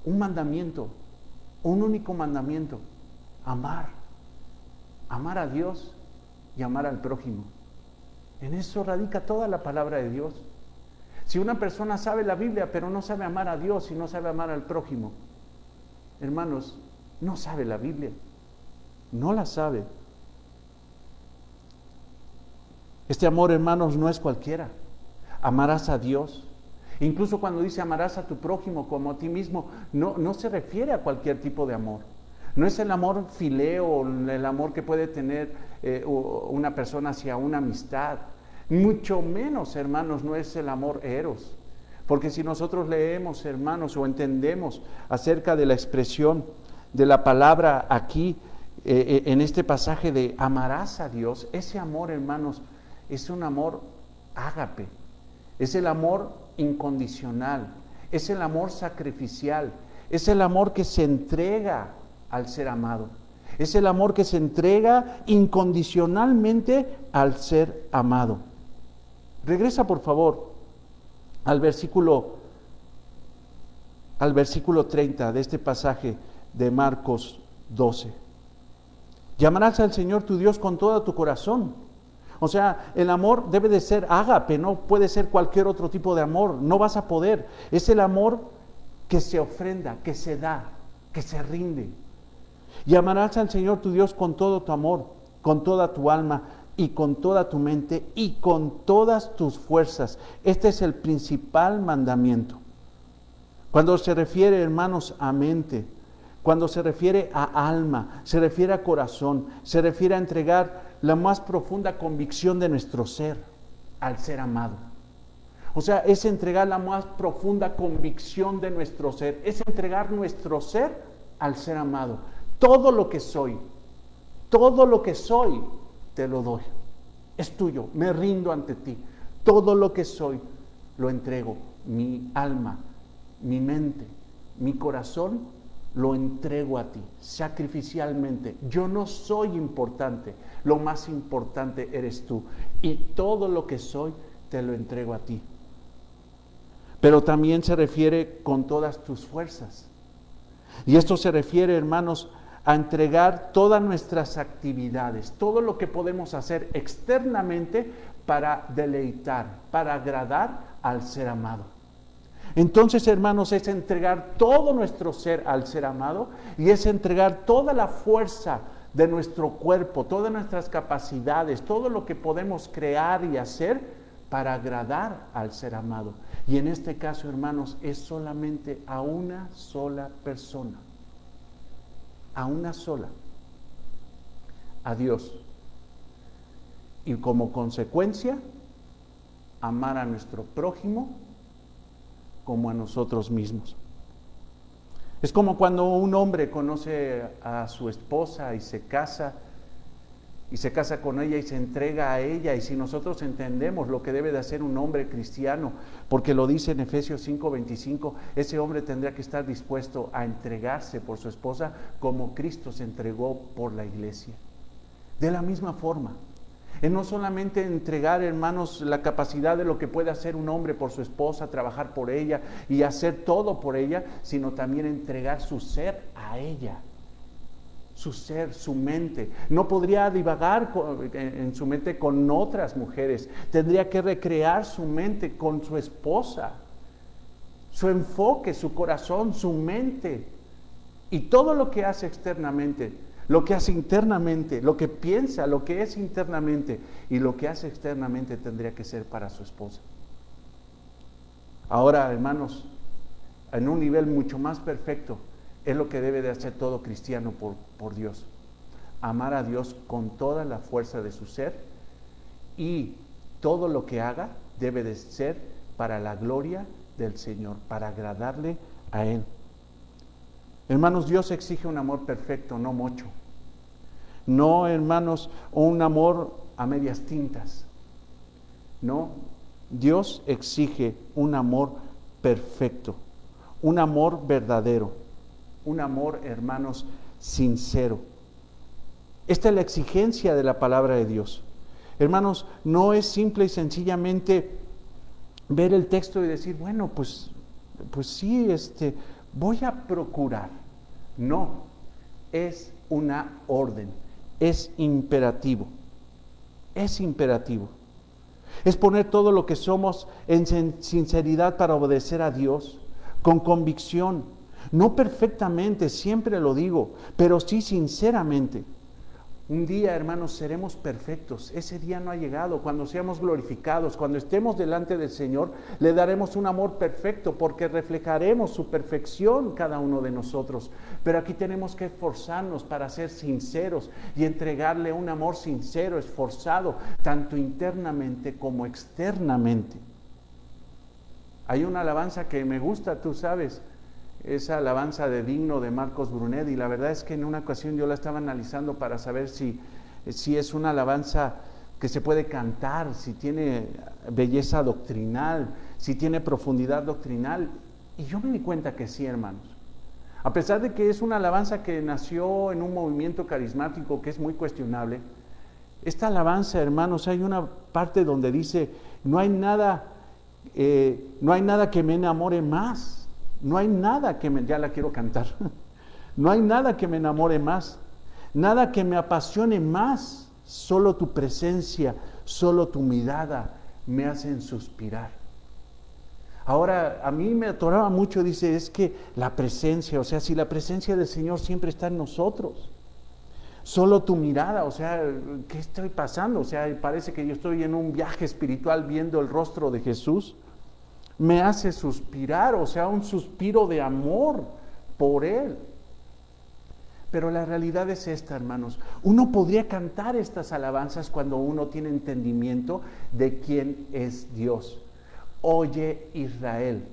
Un mandamiento. Un único mandamiento. Amar. Amar a Dios y amar al prójimo. En eso radica toda la palabra de Dios. Si una persona sabe la Biblia, pero no sabe amar a Dios y no sabe amar al prójimo, hermanos, no sabe la Biblia. No la sabe. Este amor, hermanos, no es cualquiera. Amarás a Dios. Incluso cuando dice amarás a tu prójimo como a ti mismo, no se refiere a cualquier tipo de amor. No es el amor fileo, el amor que puede tener una persona hacia una amistad. Mucho menos, hermanos, no es el amor eros. Porque si nosotros leemos, hermanos, o entendemos acerca de la expresión de la palabra aquí, en este pasaje de amarás a Dios, ese amor, hermanos, es un amor ágape. Es el amor incondicional, es el amor sacrificial, es el amor que se entrega al ser amado, es el amor que se entrega incondicionalmente al ser amado. Regresa por favor al versículo 30 de este pasaje de Marcos 12. Llamarás al Señor tu Dios con todo tu corazón. O sea, el amor debe de ser ágape, no puede ser cualquier otro tipo de amor, no vas a poder. Es el amor que se ofrenda, que se da, que se rinde. Llamarás al Señor tu Dios con todo tu amor, con toda tu alma y con toda tu mente y con todas tus fuerzas. Este es el principal mandamiento. Cuando se refiere, hermanos, a mente, cuando se refiere a alma, se refiere a corazón, se refiere a entregar la más profunda convicción de nuestro ser al ser amado. O sea, es entregar la más profunda convicción de nuestro ser, es entregar nuestro ser al ser amado. Todo lo que soy, te lo doy. Es tuyo, me rindo ante ti. Todo lo que soy, lo entrego. Mi alma, mi mente, mi corazón, lo entrego a ti, sacrificialmente. Yo no soy importante, lo más importante eres tú. Y todo lo que soy, te lo entrego a ti. Pero también se refiere con todas tus fuerzas. Y esto se refiere, hermanos, a entregar todas nuestras actividades, todo lo que podemos hacer externamente para deleitar, para agradar al ser amado. Entonces, hermanos, es entregar todo nuestro ser al ser amado y es entregar toda la fuerza de nuestro cuerpo, todas nuestras capacidades, todo lo que podemos crear y hacer para agradar al ser amado. Y en este caso, hermanos, es solamente a una sola persona, a una sola, a Dios. Y como consecuencia, amar a nuestro prójimo como a nosotros mismos. Es como cuando un hombre conoce a su esposa y se casa con ella y se entrega a ella. Y si nosotros entendemos lo que debe de hacer un hombre cristiano, porque lo dice en Efesios 5:25, ese hombre tendría que estar dispuesto a entregarse por su esposa como Cristo se entregó por la iglesia. De la misma forma, es no solamente entregar, hermanos, la capacidad de lo que puede hacer un hombre por su esposa, trabajar por ella y hacer todo por ella, sino también entregar su ser a ella. Su ser, su mente. No podría divagar en su mente con otras mujeres. Tendría que recrear su mente con su esposa. Su enfoque, su corazón, su mente. Y todo lo que hace externamente, lo que hace internamente, lo que piensa, lo que es internamente y lo que hace externamente tendría que ser para su esposa. Ahora, hermanos, en un nivel mucho más perfecto, es lo que debe de hacer todo cristiano por Dios. Amar a Dios con toda la fuerza de su ser y todo lo que haga debe de ser para la gloria del Señor, para agradarle a Él. Hermanos, Dios exige un amor perfecto, no mocho. No, hermanos, un amor a medias tintas. No, Dios exige un amor perfecto, un amor verdadero, un amor, hermanos, sincero. Esta es la exigencia de la palabra de Dios. Hermanos, no es simple y sencillamente ver el texto y decir, bueno, pues sí, voy a procurar. No, es una orden, es imperativo, es imperativo. Es poner todo lo que somos en sinceridad para obedecer a Dios, con convicción, no perfectamente, siempre lo digo, pero sí sinceramente. Un día, hermanos, seremos perfectos. Ese día no ha llegado. Cuando seamos glorificados, cuando estemos delante del Señor, le daremos un amor perfecto porque reflejaremos su perfección cada uno de nosotros. Pero aquí tenemos que esforzarnos para ser sinceros y entregarle un amor sincero, esforzado, tanto internamente como externamente. Hay una alabanza que me gusta, tú sabes, esa alabanza de Digno de Marcos Brunet, y la verdad es que en una ocasión yo la estaba analizando para saber si es una alabanza que se puede cantar, si tiene belleza doctrinal, si tiene profundidad doctrinal. Y yo me di cuenta que sí, hermanos. A pesar de que es una alabanza que nació en un movimiento carismático que es muy cuestionable, esta alabanza, hermanos, hay una parte donde dice, no hay nada que me enamore más, no hay nada que me, ya la quiero cantar, no hay nada que me enamore más, nada que me apasione más, solo tu presencia, solo tu mirada me hacen suspirar. Ahora, a mí me atoraba mucho, dice, es que la presencia, o sea, si la presencia del Señor siempre está en nosotros, solo tu mirada, o sea, ¿qué estoy pasando? O sea, parece que yo estoy en un viaje espiritual viendo el rostro de Jesús, me hace suspirar, o sea, un suspiro de amor por Él. Pero la realidad es esta, hermanos, uno podría cantar estas alabanzas cuando uno tiene entendimiento de quién es Dios. Oye Israel,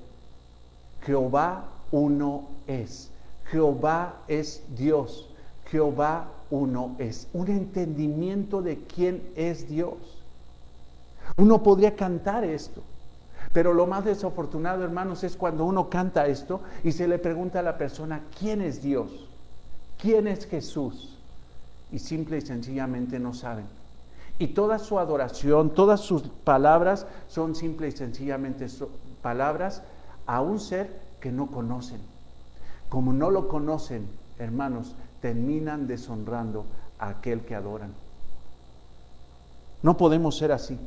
Jehová uno es, Jehová es Dios, Jehová uno es. Un entendimiento de quién es Dios. Uno podría cantar esto, pero lo más desafortunado, hermanos, es cuando uno canta esto y se le pregunta a la persona, ¿quién es Dios? ¿Quién es Jesús? Y simple y sencillamente no saben. Y toda su adoración, todas sus palabras son simple y sencillamente palabras a un ser que no conocen. Como no lo conocen, hermanos, terminan deshonrando a aquel que adoran. No podemos ser así.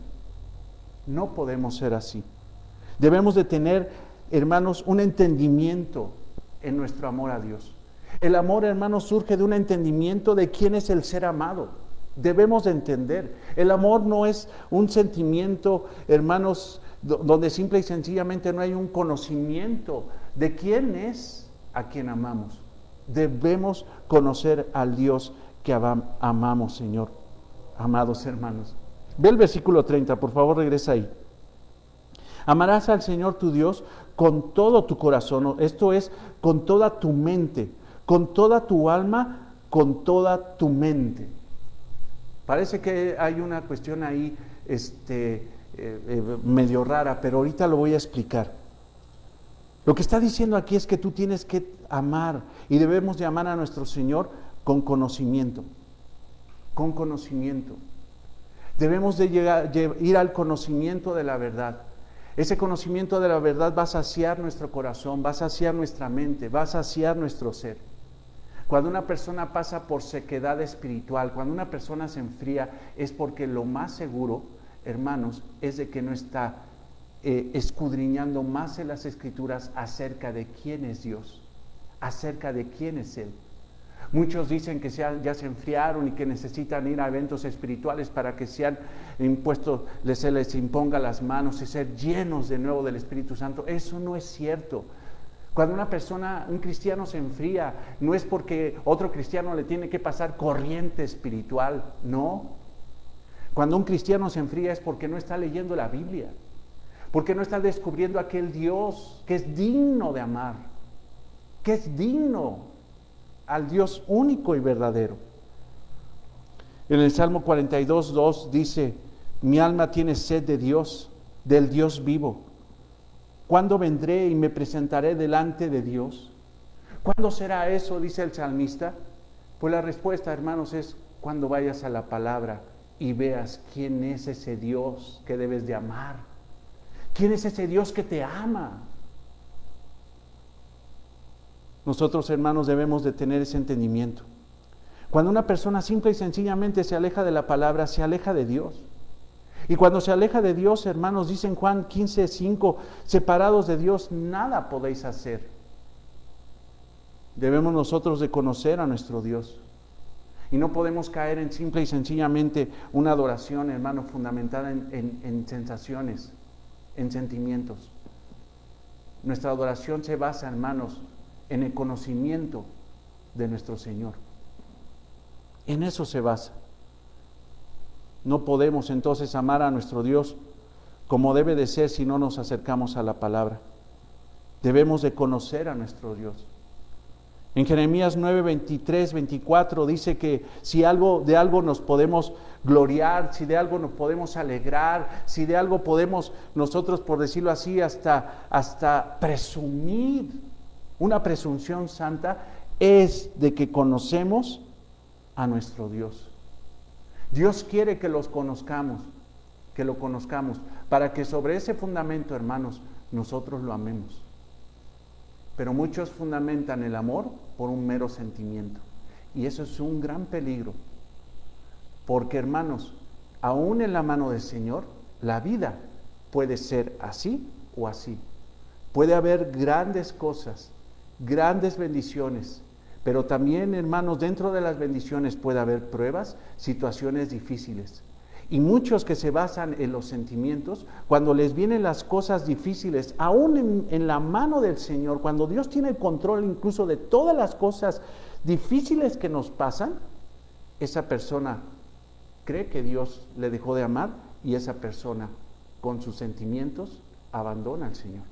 No podemos ser así. Debemos de tener, hermanos, un entendimiento en nuestro amor a Dios. El amor, hermanos, surge de un entendimiento de quién es el ser amado. Debemos de entender, el amor no es un sentimiento, hermanos, donde simple y sencillamente no hay un conocimiento de quién es a quien amamos. Debemos conocer al Dios que amamos, Señor. Amados hermanos. Ve el versículo 30, por favor, regresa ahí. Amarás al Señor tu Dios con todo tu corazón, esto es, con toda tu mente, con toda tu alma, con toda tu mente. Parece que hay una cuestión ahí medio rara, pero ahorita lo voy a explicar. Lo que está diciendo aquí es que tú tienes que amar y debemos de amar a nuestro Señor con conocimiento. Con conocimiento. Debemos de ir al conocimiento de la verdad. Ese conocimiento de la verdad va a saciar nuestro corazón, va a saciar nuestra mente, va a saciar nuestro ser. Cuando una persona pasa por sequedad espiritual, cuando una persona se enfría, es porque lo más seguro, hermanos, es de que no está escudriñando más en las Escrituras acerca de quién es Dios, acerca de quién es Él. Muchos dicen que ya se enfriaron y que necesitan ir a eventos espirituales para que sean impuestos, se les imponga las manos y ser llenos de nuevo del Espíritu Santo. Eso no es cierto. Cuando una persona, un cristiano se enfría, no es porque otro cristiano le tiene que pasar corriente espiritual, no. Cuando un cristiano se enfría es porque no está leyendo la Biblia, porque no está descubriendo aquel Dios que es digno de amar, que es digno al Dios único y verdadero. En el Salmo 42:2 dice, mi alma tiene sed de Dios, del Dios vivo. ¿Cuándo vendré y me presentaré delante de Dios? ¿Cuándo será eso? Dice el salmista. Pues la respuesta, hermanos, es cuando vayas a la palabra y veas quién es ese Dios que debes de amar. ¿Quién es ese Dios que te ama? Nosotros, hermanos, debemos de tener ese entendimiento. Cuando una persona simple y sencillamente se aleja de la palabra, se aleja de Dios. Y cuando se aleja de Dios, hermanos, dice en Juan 15:5, separados de Dios, nada podéis hacer. Debemos nosotros de conocer a nuestro Dios. Y no podemos caer en simple y sencillamente una adoración, hermano, fundamentada en sensaciones, en sentimientos. Nuestra adoración se basa, hermanos, en el conocimiento de nuestro Señor. En eso se basa. No podemos entonces amar a nuestro Dios como debe de ser si no nos acercamos a la palabra. Debemos de conocer a nuestro Dios. En Jeremías 9, 23, 24 dice que si de algo nos podemos gloriar, si de algo nos podemos alegrar, si de algo podemos nosotros, por decirlo así, hasta presumir, una presunción santa, es de que conocemos a nuestro Dios. Dios quiere que lo conozcamos, para que sobre ese fundamento, hermanos, nosotros lo amemos. Pero muchos fundamentan el amor por un mero sentimiento. Y eso es un gran peligro. Porque, hermanos, aún en la mano del Señor, la vida puede ser así o así. Puede haber grandes cosas, grandes bendiciones. Pero también, hermanos, dentro de las bendiciones puede haber pruebas, situaciones difíciles. Y muchos que se basan en los sentimientos, cuando les vienen las cosas difíciles, aún en la mano del Señor, cuando Dios tiene el control incluso de todas las cosas difíciles que nos pasan, esa persona cree que Dios le dejó de amar y esa persona con sus sentimientos abandona al Señor.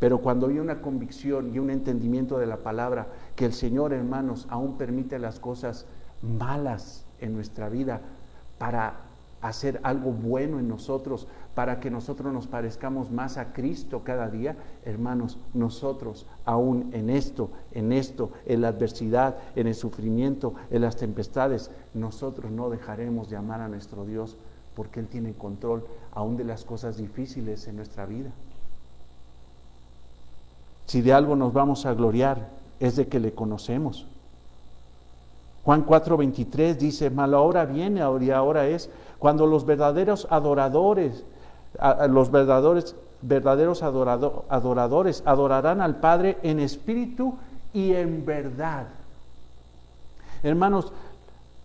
Pero cuando hay una convicción y un entendimiento de la palabra, que el Señor, hermanos, aún permite las cosas malas en nuestra vida para hacer algo bueno en nosotros, para que nosotros nos parezcamos más a Cristo cada día, hermanos, nosotros aún en la adversidad, en el sufrimiento, en las tempestades, nosotros no dejaremos de amar a nuestro Dios, porque Él tiene control aún de las cosas difíciles en nuestra vida. Si de algo nos vamos a gloriar, es de que le conocemos. Juan 4:23 dice, mas la hora viene y ahora es cuando los verdaderos adoradores adorarán al Padre en espíritu y en verdad. Hermanos,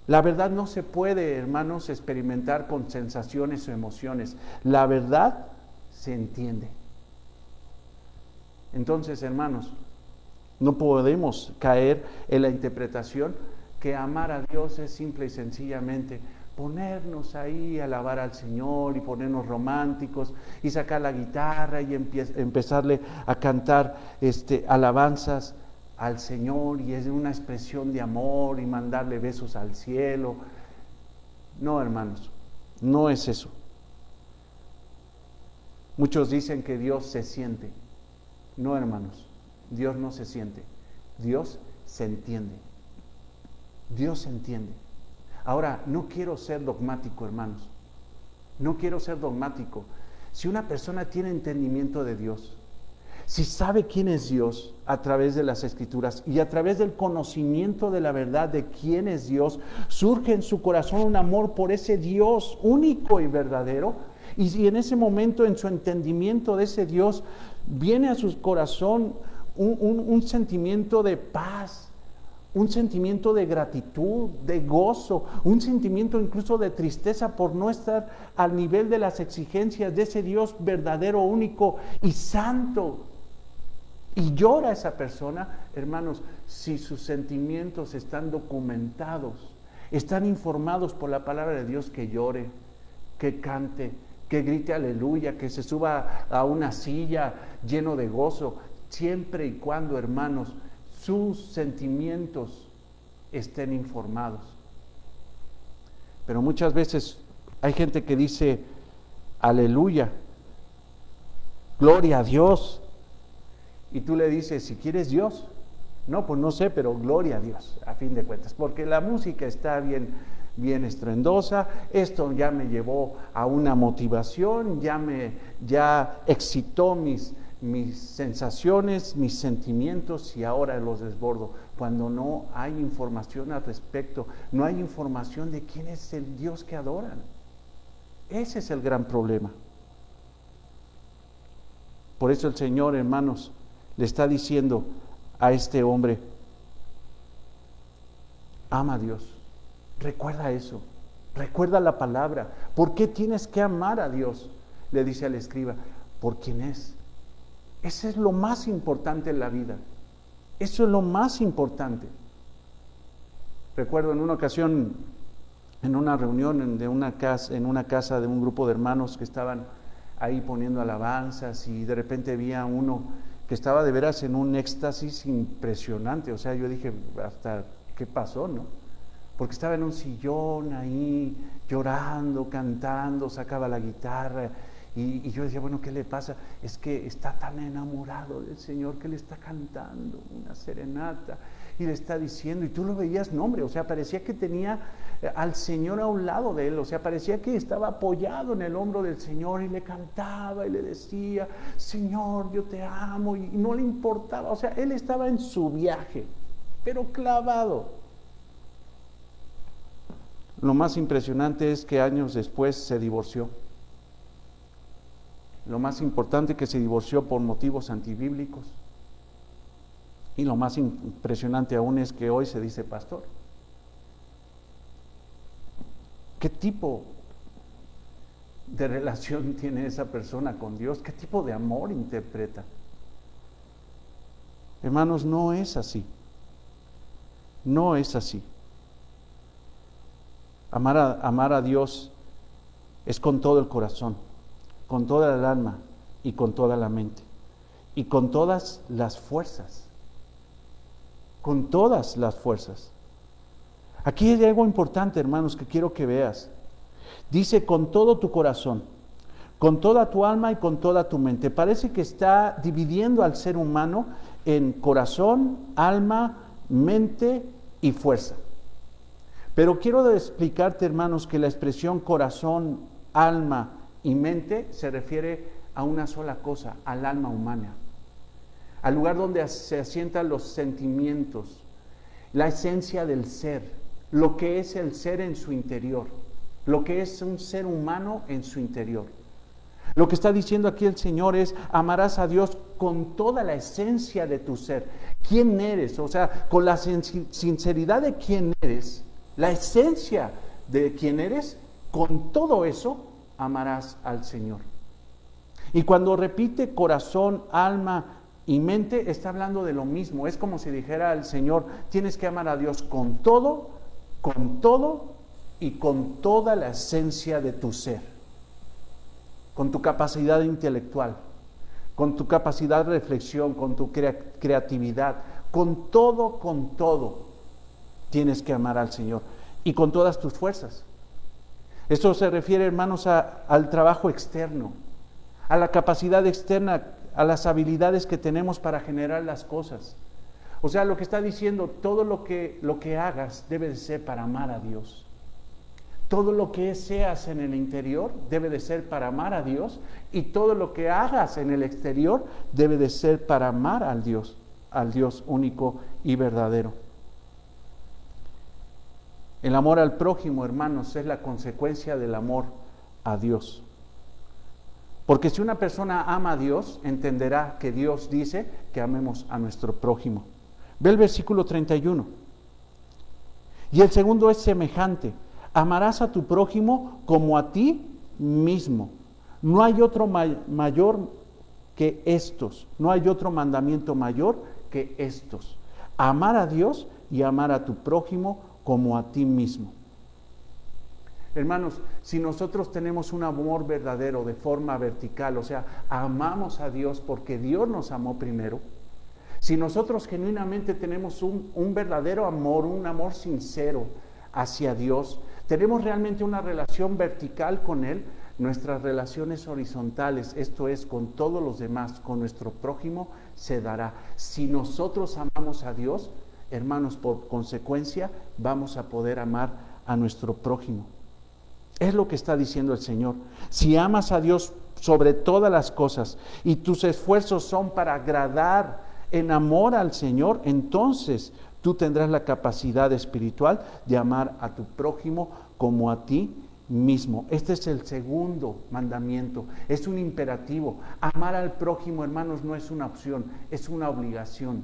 la verdad no se puede, hermanos, experimentar con sensaciones o emociones. La verdad se entiende. Entonces, hermanos, no podemos caer en la interpretación que amar a Dios es simple y sencillamente ponernos ahí a alabar al Señor y ponernos románticos y sacar la guitarra y empezarle a cantar alabanzas al Señor y es una expresión de amor y mandarle besos al cielo. No, hermanos, no es eso. Muchos dicen que Dios se siente. No, hermanos, Dios no se siente, Dios se entiende. Dios se entiende. Ahora, no quiero ser dogmático, hermanos. No quiero ser dogmático. Si una persona tiene entendimiento de Dios, si sabe quién es Dios a través de las Escrituras y a través del conocimiento de la verdad de quién es Dios, surge en su corazón un amor por ese Dios único y verdadero. Y si en ese momento, en su entendimiento de ese Dios, viene a su corazón un sentimiento de paz, un sentimiento de gratitud, de gozo, un sentimiento incluso de tristeza por no estar al nivel de las exigencias de ese Dios verdadero, único y santo. Y llora esa persona, hermanos, si sus sentimientos están documentados, están informados por la palabra de Dios, que llore, que cante, que grite aleluya, que se suba a una silla lleno de gozo, siempre y cuando, hermanos, sus sentimientos estén informados. Pero muchas veces hay gente que dice aleluya, gloria a Dios, y tú le dices, si quieres Dios, no, pues no sé, pero gloria a Dios, a fin de cuentas, porque la música está bien estruendosa, esto ya me llevó a una motivación, ya excitó mis sensaciones, mis sentimientos y ahora los desbordo. Cuando no hay información al respecto, no hay información de quién es el Dios que adoran. Ese es el gran problema. Por eso el Señor, hermanos, le está diciendo a este hombre, ama a Dios. Recuerda eso, recuerda la palabra. ¿Por qué tienes que amar a Dios? Le dice al escriba, por quién es. Eso es lo más importante en la vida. Eso es lo más importante. Recuerdo en una ocasión, en una reunión en una casa de un grupo de hermanos que estaban ahí poniendo alabanzas y de repente había uno que estaba de veras en un éxtasis impresionante. O sea, yo dije, hasta, ¿qué pasó, no? Porque estaba en un sillón ahí, llorando, cantando, sacaba la guitarra, y yo decía, bueno, ¿qué le pasa? Es que está tan enamorado del Señor que le está cantando una serenata, y le está diciendo, y tú lo veías, no hombre, o sea, parecía que tenía al Señor a un lado de él, o sea, parecía que estaba apoyado en el hombro del Señor, y le cantaba, y le decía, Señor, yo te amo, y no le importaba, o sea, él estaba en su viaje, pero clavado. Lo más impresionante es que años después se divorció. Lo más importante, que se divorció por motivos antibíblicos. Y lo más impresionante aún es que hoy se dice pastor. ¿Qué tipo de relación tiene esa persona con Dios? ¿Qué tipo de amor interpreta? Hermanos, no es así. No es así. Amar a Dios es con todo el corazón, con toda el alma y con toda la mente y con todas las fuerzas. Con todas las fuerzas. Aquí hay algo importante, hermanos, que quiero que veas. Dice con todo tu corazón, con toda tu alma y con toda tu mente. Parece que está dividiendo al ser humano en corazón, alma, mente y fuerza. Pero quiero explicarte, hermanos, que la expresión corazón, alma y mente se refiere a una sola cosa, al alma humana, al lugar donde se asientan los sentimientos, la esencia del ser, lo que es el ser en su interior, lo que es un ser humano en su interior. Lo que está diciendo aquí el Señor es, amarás a Dios con toda la esencia de tu ser. ¿Quién eres? O sea, con la sinceridad de quién eres, la esencia de quién eres, con todo eso amarás al Señor. Y cuando repite corazón, alma y mente, está hablando de lo mismo. Es como si dijera el Señor, tienes que amar a Dios con todo y con toda la esencia de tu ser. Con tu capacidad intelectual, con tu capacidad de reflexión, con tu creatividad, con todo, tienes que amar al Señor. Y con todas tus fuerzas. Esto se refiere, hermanos, al trabajo externo, a la capacidad externa, a las habilidades que tenemos para generar las cosas. O sea, lo que está diciendo, todo lo que hagas debe de ser para amar a Dios. Todo lo que seas en el interior debe de ser para amar a Dios, y todo lo que hagas en el exterior debe de ser para amar al Dios único y verdadero. El amor al prójimo, hermanos, es la consecuencia del amor a Dios. Porque si una persona ama a Dios, entenderá que Dios dice que amemos a nuestro prójimo. Ve el versículo 31. Y el segundo es semejante. Amarás a tu prójimo como a ti mismo. No hay otro mayor que estos. No hay otro mandamiento mayor que estos. Amar a Dios y amar a tu prójimo como a ti mismo. Hermanos, si nosotros tenemos un amor verdadero de forma vertical, o sea, amamos a Dios porque Dios nos amó primero, si nosotros genuinamente tenemos un verdadero amor, un amor sincero hacia Dios, tenemos realmente una relación vertical con Él, nuestras relaciones horizontales, esto es, con todos los demás, con nuestro prójimo, se dará. Si nosotros amamos a Dios, hermanos, por consecuencia, vamos a poder amar a nuestro prójimo. Es lo que está diciendo el Señor. Si amas a Dios sobre todas las cosas y tus esfuerzos son para agradar en amor al Señor, entonces tú tendrás la capacidad espiritual de amar a tu prójimo como a ti mismo. Este es el segundo mandamiento, es un imperativo. Amar al prójimo, hermanos, no es una opción, es una obligación.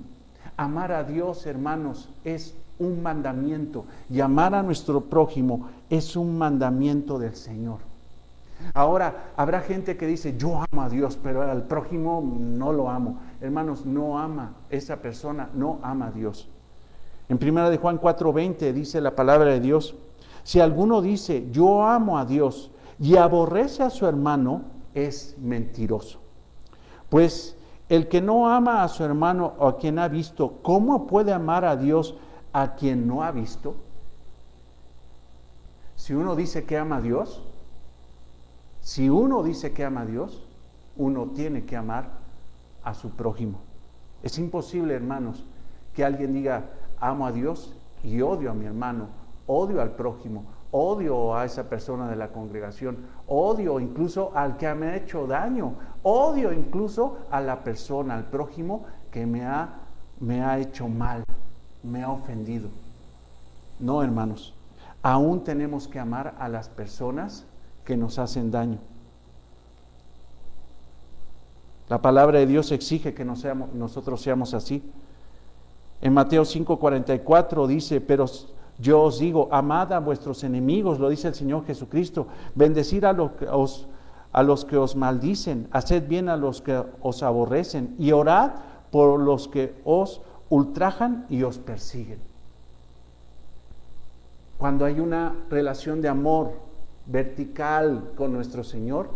Amar a Dios, hermanos, es un mandamiento, y amar a nuestro prójimo es un mandamiento del Señor. Ahora, habrá gente que dice, yo amo a Dios, pero al prójimo no lo amo. Hermanos, no ama, esa persona no ama a Dios. En 1 de Juan 4:20 dice la palabra de Dios, si alguno dice, yo amo a Dios y aborrece a su hermano, es mentiroso. Pues El que no ama a su hermano o a quien ha visto, ¿cómo puede amar a Dios a quien no ha visto? Si uno dice que ama a Dios, uno tiene que amar a su prójimo. Es imposible, hermanos, que alguien diga, amo a Dios y odio a mi hermano, odio al prójimo, odio a esa persona de la congregación, odio incluso al que me ha hecho daño, odio incluso a la persona, al prójimo que me ha hecho mal, me ha ofendido. No, hermanos, aún tenemos que amar a las personas que nos hacen daño. La palabra de Dios exige que nosotros seamos así. En Mateo 5:44 dice, pero yo os digo, amad a vuestros enemigos, lo dice el Señor Jesucristo, bendecid a los que os maldicen, haced bien a los que os aborrecen y orad por los que os ultrajan y os persiguen. Cuando hay una relación de amor vertical con nuestro Señor,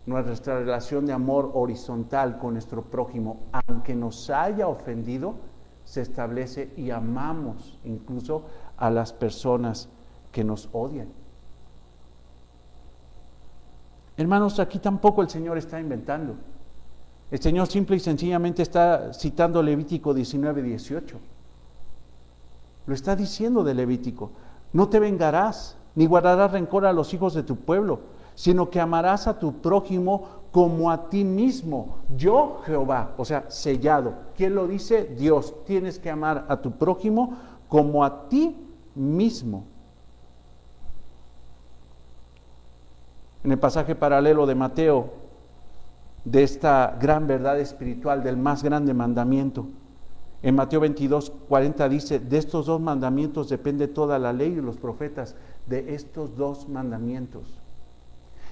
nuestra relación de amor horizontal con nuestro prójimo, aunque nos haya ofendido, se establece y amamos incluso a las personas que nos odian. Hermanos, aquí tampoco el Señor está inventando. El Señor simple y sencillamente está citando Levítico 19:18. Lo está diciendo de Levítico. No te vengarás, ni guardarás rencor a los hijos de tu pueblo, sino que amarás a tu prójimo como a ti mismo. Yo, Jehová, o sea, sellado. ¿Quién lo dice? Dios. Tienes que amar a tu prójimo como a ti mismo. En el pasaje paralelo de Mateo, de esta gran verdad espiritual, del más grande mandamiento, en Mateo 22:40 dice, de estos dos mandamientos depende toda la ley y los profetas, de estos dos mandamientos.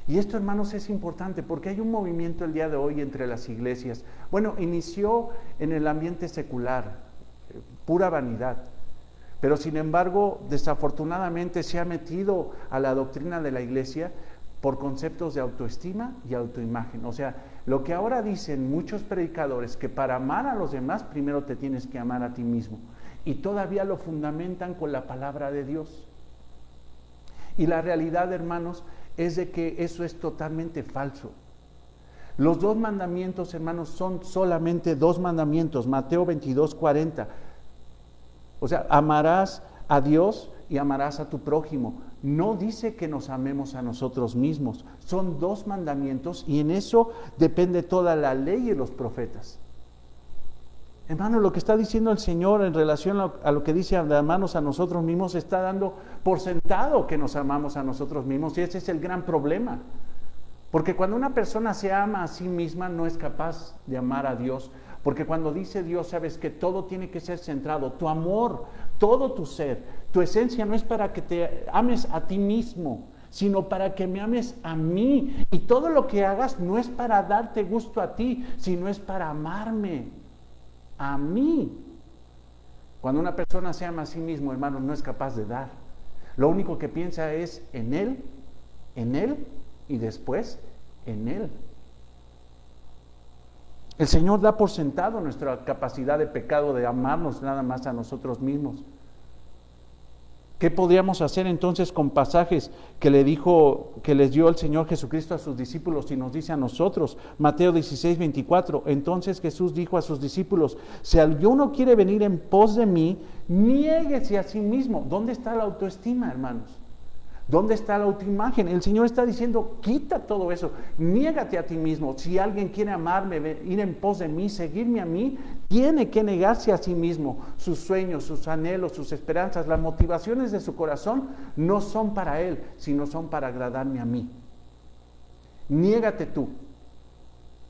Y esto, hermanos, es importante porque hay un movimiento el día de hoy entre las iglesias. Bueno, inició en el ambiente secular, pura vanidad. Pero sin embargo, desafortunadamente se ha metido a la doctrina de la iglesia por conceptos de autoestima y autoimagen. O sea, lo que ahora dicen muchos predicadores, que para amar a los demás primero te tienes que amar a ti mismo. Y todavía lo fundamentan con la palabra de Dios. Y la realidad, hermanos, es de que eso es totalmente falso. Los dos mandamientos, hermanos, son solamente dos mandamientos. Mateo 22:40. O sea, amarás a Dios y amarás a tu prójimo. No dice que nos amemos a nosotros mismos. Son dos mandamientos y en eso depende toda la ley y los profetas. Hermano, lo que está diciendo el Señor en relación a lo que dice amarnos a nosotros mismos, está dando por sentado que nos amamos a nosotros mismos, y ese es el gran problema. Porque cuando una persona se ama a sí misma, no es capaz de amar a Dios. Porque cuando dice Dios, sabes que todo tiene que ser centrado, tu amor, todo tu ser, tu esencia no es para que te ames a ti mismo, sino para que me ames a mí. Y todo lo que hagas no es para darte gusto a ti, sino es para amarme a mí. Cuando una persona se ama a sí mismo, hermano, no es capaz de dar. Lo único que piensa es en Él y después en Él. El Señor da por sentado nuestra capacidad de pecado de amarnos nada más a nosotros mismos. ¿Qué podríamos hacer entonces con pasajes que les dio el Señor Jesucristo a sus discípulos y nos dice a nosotros? Mateo 16:24. Entonces Jesús dijo a sus discípulos, si alguno quiere venir en pos de mí, niéguese a sí mismo. ¿Dónde está la autoestima, hermanos? ¿Dónde está la autoimagen? El Señor está diciendo, quita todo eso, niégate a ti mismo. Si alguien quiere amarme, ir en pos de mí, seguirme a mí, tiene que negarse a sí mismo. Sus sueños, sus anhelos, sus esperanzas, las motivaciones de su corazón no son para Él, sino son para agradarme a mí. Niégate tú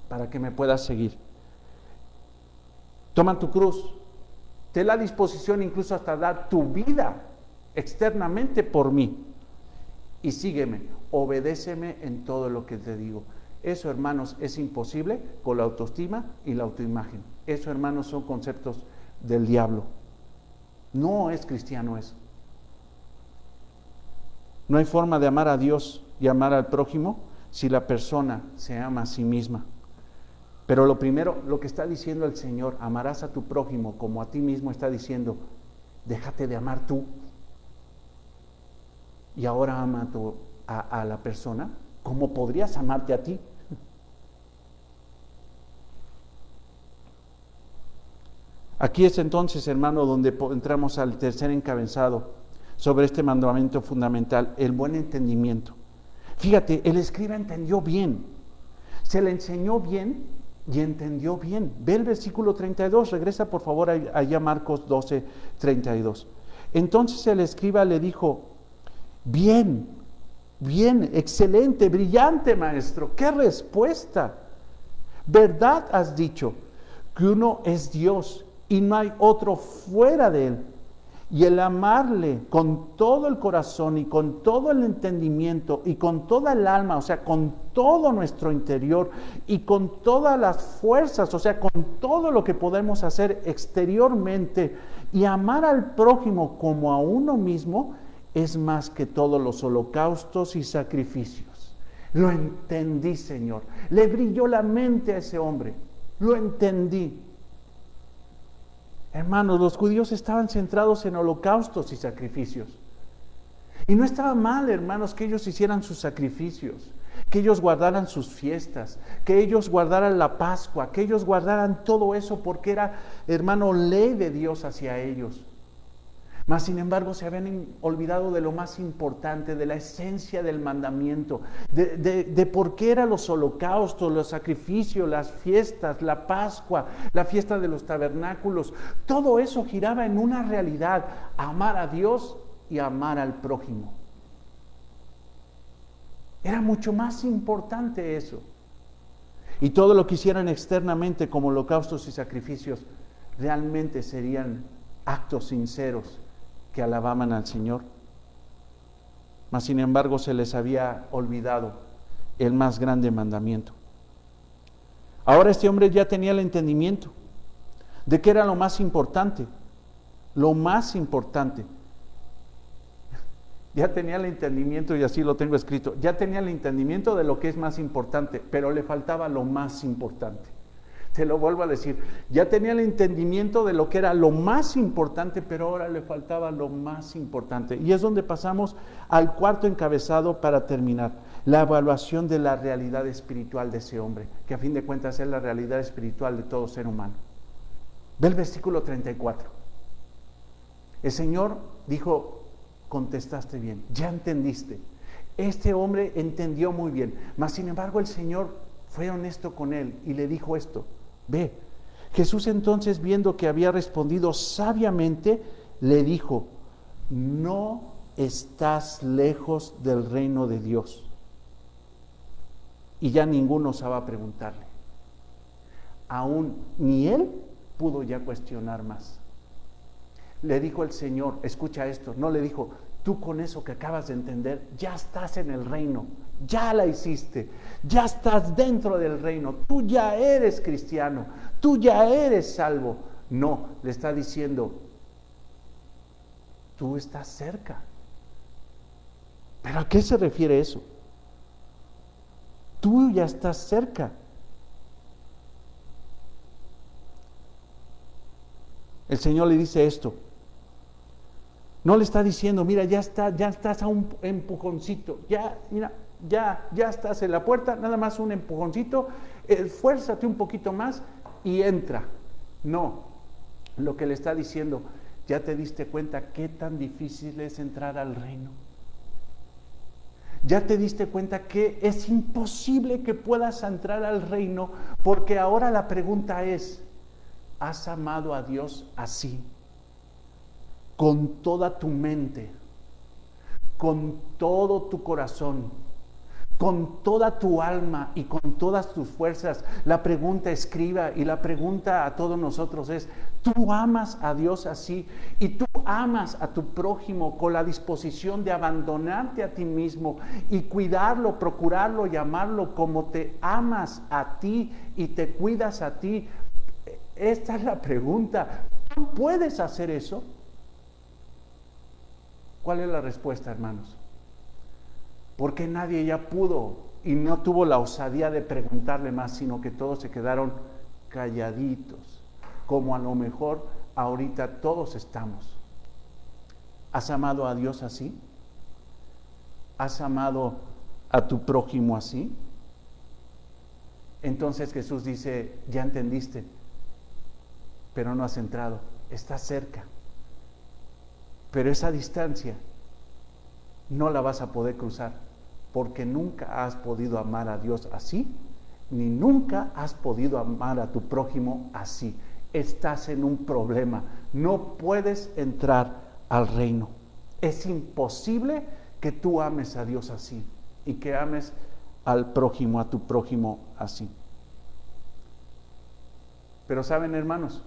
para que me puedas seguir. Toma tu cruz, ten la disposición incluso hasta dar tu vida externamente por mí. Y sígueme, obedéceme en todo lo que te digo. Eso, hermanos, es imposible con la autoestima y la autoimagen. Eso, hermanos, son conceptos del diablo. No es cristiano eso. No hay forma de amar a Dios y amar al prójimo si la persona se ama a sí misma. Pero lo primero, lo que está diciendo el Señor, amarás a tu prójimo como a ti mismo, está diciendo, déjate de amar tú. Y ahora ama a la persona como podrías amarte a ti. Aquí es entonces, hermano, donde entramos al tercer encabezado sobre este mandamiento fundamental, el buen entendimiento. Fíjate, el escriba entendió bien, se le enseñó bien y entendió bien. Ve el versículo 32, regresa por favor allá a Marcos 12, 32. Entonces el escriba le dijo, bien, excelente, brillante maestro, qué respuesta. ¿Verdad has dicho que uno es Dios y no hay otro fuera de él? Y el amarle con todo el corazón y con todo el entendimiento y con toda el alma, o sea, con todo nuestro interior y con todas las fuerzas, o sea, con todo lo que podemos hacer exteriormente, y amar al prójimo como a uno mismo, es más que todos los holocaustos y sacrificios. Lo entendí, Señor. Le brilló la mente a ese hombre. Lo entendí. Hermanos, los judíos estaban centrados en holocaustos y sacrificios. Y no estaba mal, hermanos, que ellos hicieran sus sacrificios, que ellos guardaran sus fiestas, que ellos guardaran la Pascua, que ellos guardaran todo eso porque era, hermano, ley de Dios hacia ellos. Mas, sin embargo, se habían olvidado de lo más importante, de la esencia del mandamiento, de por qué eran los holocaustos, los sacrificios, las fiestas, la Pascua, la fiesta de los tabernáculos. Todo eso giraba en una realidad, amar a Dios y amar al prójimo. Era mucho más importante eso. Y todo lo que hicieran externamente como holocaustos y sacrificios, realmente serían actos sinceros que alababan al Señor. Mas sin embargo se les había olvidado el más grande mandamiento. Ahora este hombre ya tenía el entendimiento de que era lo más importante. Lo más importante. Ya tenía el entendimiento, y así lo tengo escrito, ya tenía el entendimiento de lo que es más importante, pero le faltaba lo más importante. Te lo vuelvo a decir, ya tenía el entendimiento de lo que era lo más importante, pero ahora le faltaba lo más importante. Y es donde pasamos al cuarto encabezado para terminar, la evaluación de la realidad espiritual de ese hombre, que a fin de cuentas es la realidad espiritual de todo ser humano. Ve el versículo 34. El Señor dijo, contestaste bien, ya entendiste. Este hombre entendió muy bien, mas sin embargo el Señor fue honesto con él y le dijo esto. Ve, Jesús entonces, viendo que había respondido sabiamente, le dijo, no estás lejos del reino de Dios. Y ya ninguno osaba preguntarle. Aún ni él pudo ya cuestionar más. Le dijo el Señor, escucha esto, no le dijo, tú con eso que acabas de entender, ya estás en el reino, ya la hiciste, ya estás dentro del reino, tú ya eres cristiano, tú ya eres salvo. No, le está diciendo, tú estás cerca. ¿Pero a qué se refiere eso? Tú ya estás cerca. El Señor le dice esto. No le está diciendo, mira, ya estás a un empujoncito, ya estás en la puerta, nada más un empujoncito, esfuérzate un poquito más y entra. No, lo que le está diciendo, ¿ya te diste cuenta qué tan difícil es entrar al reino? ¿Ya te diste cuenta que es imposible que puedas entrar al reino? Porque ahora la pregunta es, ¿has amado a Dios así? Con toda tu mente, con todo tu corazón, con toda tu alma y con todas tus fuerzas. La pregunta, escriba, y la pregunta a todos nosotros es, ¿tú amas a Dios así? ¿Y tú amas a tu prójimo con la disposición de abandonarte a ti mismo y cuidarlo, procurarlo y amarlo como te amas a ti y te cuidas a ti? Esta es la pregunta. ¿Tú puedes hacer eso? ¿Cuál es la respuesta, hermanos? Porque nadie ya pudo y no tuvo la osadía de preguntarle más, sino que todos se quedaron calladitos, como a lo mejor ahorita todos estamos. ¿Has amado a Dios así? ¿Has amado a tu prójimo así? Entonces Jesús dice, ya entendiste, pero no has entrado, estás cerca. Pero esa distancia no la vas a poder cruzar, porque nunca has podido amar a Dios así, ni nunca has podido amar a tu prójimo así. Estás en un problema, no puedes entrar al reino. Es imposible que tú ames a Dios así y que ames al prójimo, a tu prójimo así. Pero saben, hermanos,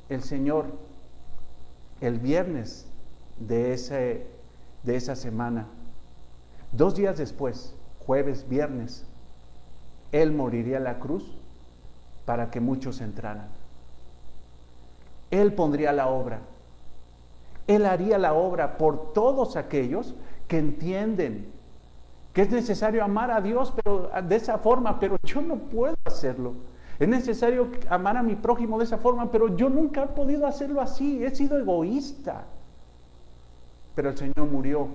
el Señor, el viernes de esa semana, 2 días después, jueves, viernes, Él moriría en la cruz para que muchos entraran. Él pondría la obra. Él haría la obra por todos aquellos que entienden que es necesario amar a Dios pero de esa forma, pero yo no puedo hacerlo. Es necesario amar a mi prójimo de esa forma, pero yo nunca he podido hacerlo así, he sido egoísta. Pero el Señor murió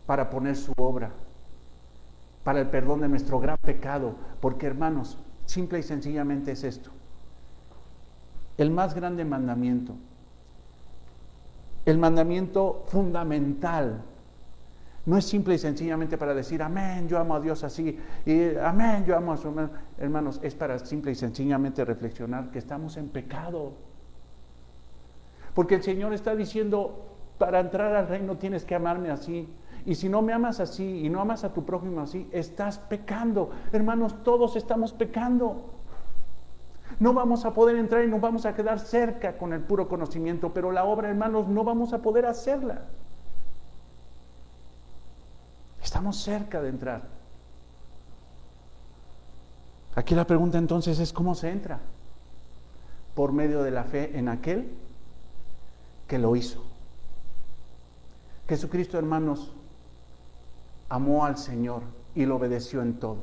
para poner su obra, para el perdón de nuestro gran pecado, porque hermanos, simple y sencillamente es esto. El más grande mandamiento, el mandamiento fundamental, no es simple y sencillamente para decir, amén, yo amo a Dios así, y amén, yo amo a su hermano. Hermanos, es para simple y sencillamente reflexionar que estamos en pecado. Porque el Señor está diciendo, para entrar al reino tienes que amarme así. Y si no me amas así y no amas a tu prójimo así, estás pecando. Hermanos, todos estamos pecando. No vamos a poder entrar y nos vamos a quedar cerca con el puro conocimiento, pero la obra, hermanos, no vamos a poder hacerla. Estamos cerca de entrar. Aquí la pregunta entonces es, ¿cómo se entra? Por medio de la fe en aquel que lo hizo. Jesucristo, hermanos, amó al Señor y lo obedeció en todo.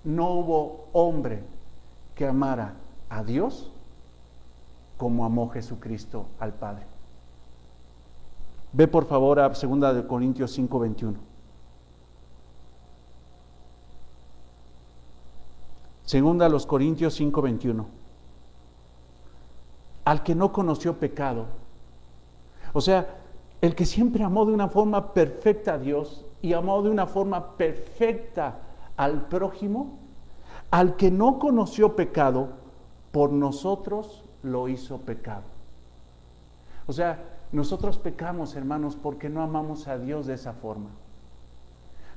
No hubo hombre que amara a Dios como amó Jesucristo al Padre. Ve por favor a 2 Corintios 5:21. 2 Corintios 5:21. Al que no conoció pecado, o sea, el que siempre amó de una forma perfecta a Dios y amó de una forma perfecta al prójimo, al que no conoció pecado, por nosotros lo hizo pecado. O sea, nosotros pecamos, hermanos, porque no amamos a Dios de esa forma.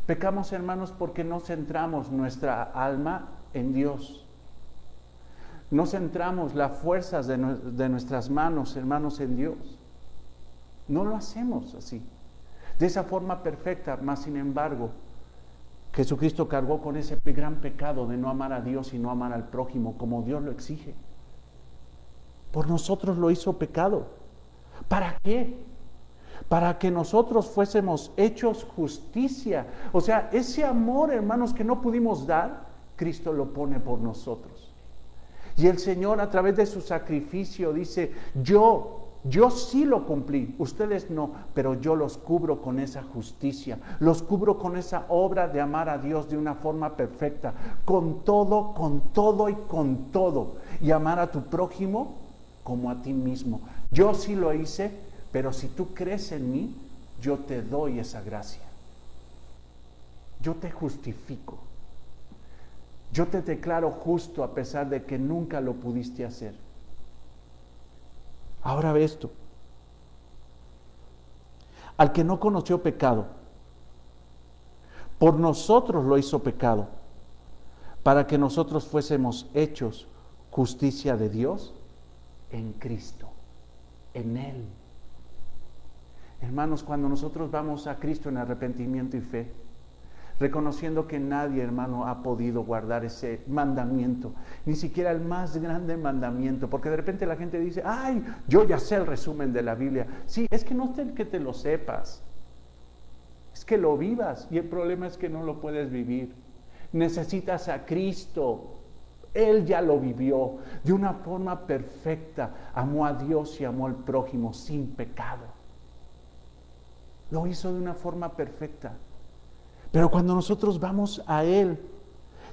Pecamos, hermanos, porque no centramos nuestra alma en Dios. No centramos las fuerzas de nuestras manos, hermanos, en Dios. No lo hacemos así, de esa forma perfecta, mas sin embargo, Jesucristo cargó con ese gran pecado de no amar a Dios y no amar al prójimo como Dios lo exige. Por nosotros lo hizo pecado. ¿Para qué? Para que nosotros fuésemos hechos justicia. O sea, ese amor, hermanos, que no pudimos dar, Cristo lo pone por nosotros. Y el Señor, a través de su sacrificio, dice, yo sí lo cumplí, ustedes no, pero yo los cubro con esa justicia, los cubro con esa obra de amar a Dios de una forma perfecta, con todo y con todo, y amar a tu prójimo como a ti mismo. Yo sí lo hice, pero si tú crees en mí, yo te doy esa gracia. Yo te justifico. Yo te declaro justo a pesar de que nunca lo pudiste hacer. Ahora ve esto. Al que no conoció pecado, por nosotros lo hizo pecado, para que nosotros fuésemos hechos justicia de Dios en Cristo, en Él. Hermanos, cuando nosotros vamos a Cristo en arrepentimiento y fe, reconociendo que nadie, hermano, ha podido guardar ese mandamiento, ni siquiera el más grande mandamiento, porque de repente la gente dice, ay, yo ya sé el resumen de la Biblia. Sí, es que no es que te lo sepas, es que lo vivas, y el problema es que no lo puedes vivir. Necesitas a Cristo. Él ya lo vivió de una forma perfecta. Amó a Dios y amó al prójimo sin pecado. Lo hizo de una forma perfecta. Pero cuando nosotros vamos a Él,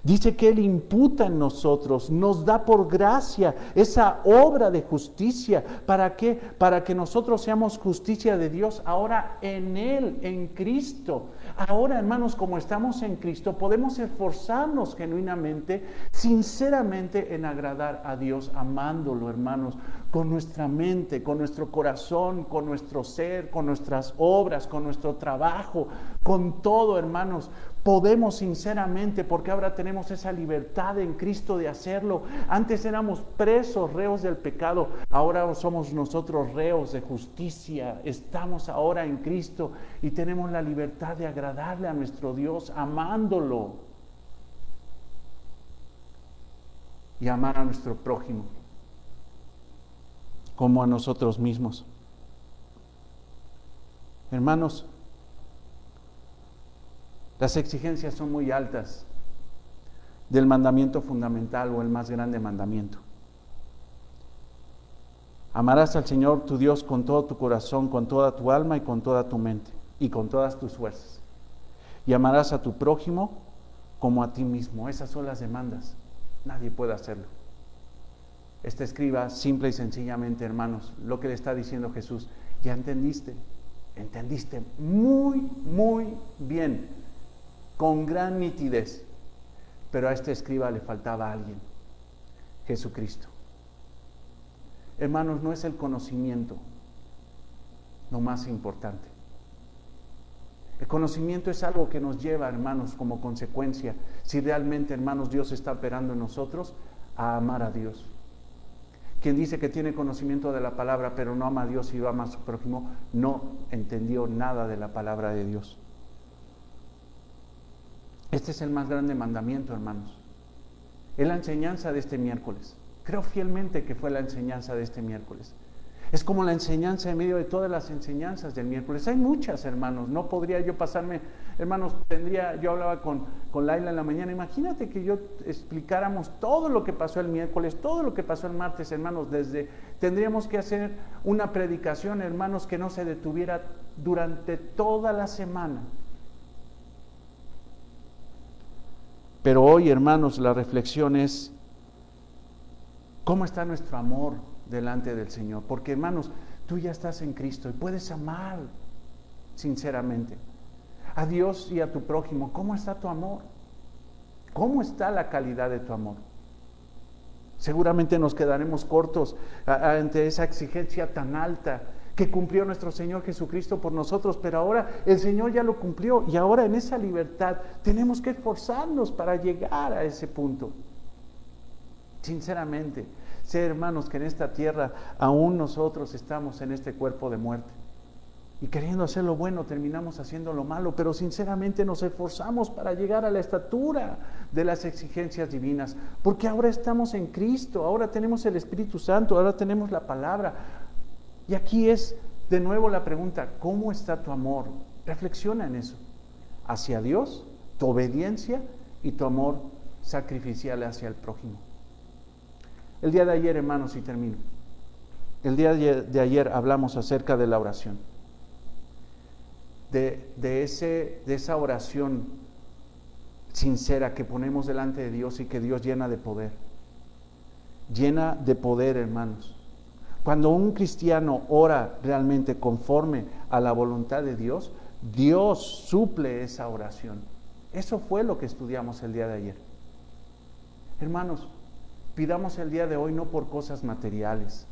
dice que Él imputa en nosotros, nos da por gracia esa obra de justicia. ¿Para qué? Para que nosotros seamos justicia de Dios ahora en Él, en Cristo. Ahora, hermanos, como estamos en Cristo, podemos esforzarnos genuinamente, sinceramente en agradar a Dios, amándolo, hermanos, con nuestra mente, con nuestro corazón, con nuestro ser, con nuestras obras, con nuestro trabajo, con todo, hermanos. Podemos sinceramente, porque ahora tenemos esa libertad en Cristo de hacerlo. Antes éramos presos, reos del pecado. Ahora somos nosotros reos de justicia. Estamos ahora en Cristo y tenemos la libertad de agradarle a nuestro Dios, amándolo. Y amar a nuestro prójimo como a nosotros mismos. Hermanos, las exigencias son muy altas del mandamiento fundamental o el más grande mandamiento. Amarás al Señor tu Dios con todo tu corazón, con toda tu alma y con toda tu mente y con todas tus fuerzas. Y amarás a tu prójimo como a ti mismo. Esas son las demandas. Nadie puede hacerlo. Este escriba simple y sencillamente, hermanos, lo que le está diciendo Jesús. Ya entendiste muy, muy bien, con gran nitidez. Pero a este escriba le faltaba alguien, Jesucristo. Hermanos, no es el conocimiento lo más importante. El conocimiento es algo que nos lleva, hermanos, como consecuencia, si realmente, hermanos, Dios está operando en nosotros, a amar a Dios. Quien dice que tiene conocimiento de la palabra, pero no ama a Dios y no ama a su prójimo, no entendió nada de la palabra de Dios. Este es el más grande mandamiento, hermanos. Es la enseñanza de este miércoles. Creo fielmente que fue la enseñanza de este miércoles. Es como la enseñanza en medio de todas las enseñanzas del miércoles. Hay muchas, hermanos. No podría yo pasarme, hermanos, yo hablaba con Laila en la mañana. Imagínate que yo explicáramos todo lo que pasó el miércoles, todo lo que pasó el martes, hermanos. Tendríamos que hacer una predicación, hermanos, que no se detuviera durante toda la semana. Pero hoy, hermanos, la reflexión es ¿cómo está nuestro amor delante del Señor? Porque, hermanos, tú ya estás en Cristo y puedes amar sinceramente a Dios y a tu prójimo. ¿Cómo está tu amor? ¿Cómo está la calidad de tu amor? Seguramente nos quedaremos cortos ante esa exigencia tan alta que cumplió nuestro Señor Jesucristo por nosotros, pero ahora el Señor ya lo cumplió y ahora en esa libertad tenemos que esforzarnos para llegar a ese punto. Sinceramente, sé, hermanos, que en esta tierra aún nosotros estamos en este cuerpo de muerte y queriendo hacer lo bueno terminamos haciendo lo malo, pero sinceramente nos esforzamos para llegar a la estatura de las exigencias divinas, porque ahora estamos en Cristo, ahora tenemos el Espíritu Santo, ahora tenemos la palabra. Y aquí es de nuevo la pregunta, ¿cómo está tu amor? Reflexiona en eso, hacia Dios, tu obediencia y tu amor sacrificial hacia el prójimo. El día de ayer, hermanos, y termino. El día de ayer hablamos acerca de la oración. De esa oración sincera que ponemos delante de Dios y que Dios llena de poder. Llena de poder, hermanos. Cuando un cristiano ora realmente conforme a la voluntad de Dios, Dios suple esa oración. Eso fue lo que estudiamos el día de ayer. Hermanos, pidamos el día de hoy no por cosas materiales.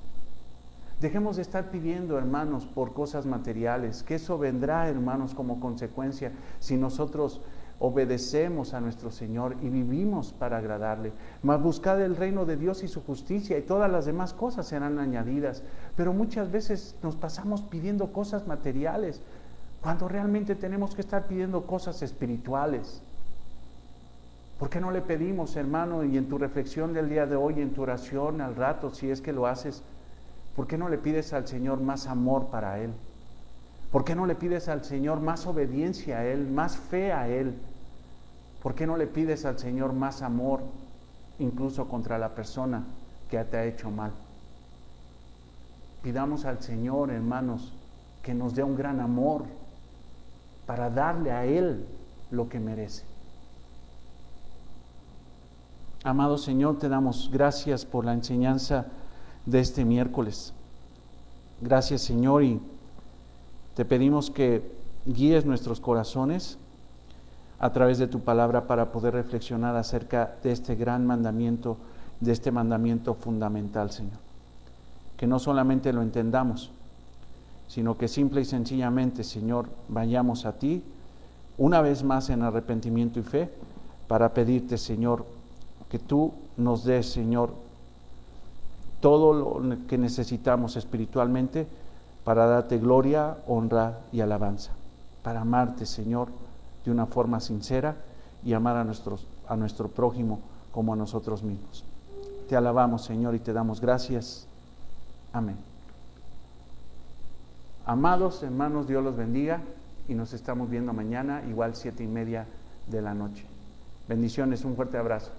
Dejemos de estar pidiendo, hermanos, por cosas materiales, que eso vendrá, hermanos, como consecuencia si nosotros obedecemos a nuestro Señor y vivimos para agradarle. Mas buscad el reino de Dios y su justicia y todas las demás cosas serán añadidas. Pero muchas veces nos pasamos pidiendo cosas materiales cuando realmente tenemos que estar pidiendo cosas espirituales. ¿Por qué no le pedimos, hermano, y en tu reflexión del día de hoy, en tu oración al rato, si es que lo haces, ¿por qué no le pides al Señor más amor para Él? ¿Por qué no le pides al Señor más obediencia a Él, más fe a Él? ¿Por qué no le pides al Señor más amor, incluso contra la persona que te ha hecho mal? Pidamos al Señor, hermanos, que nos dé un gran amor para darle a Él lo que merece. Amado Señor, te damos gracias por la enseñanza de este miércoles. Gracias, Señor, y te pedimos que guíes nuestros corazones a través de tu palabra para poder reflexionar acerca de este gran mandamiento, de este mandamiento fundamental, Señor. Que no solamente lo entendamos, sino que simple y sencillamente, Señor, vayamos a ti una vez más en arrepentimiento y fe para pedirte, Señor, que tú nos des, Señor, todo lo que necesitamos espiritualmente para darte gloria, honra y alabanza, para amarte, Señor, de una forma sincera y amar a nuestro prójimo como a nosotros mismos. Te alabamos, Señor, y te damos gracias. Amén. Amados hermanos, Dios los bendiga y nos estamos viendo mañana, igual 7:30 de la noche. Bendiciones, un fuerte abrazo.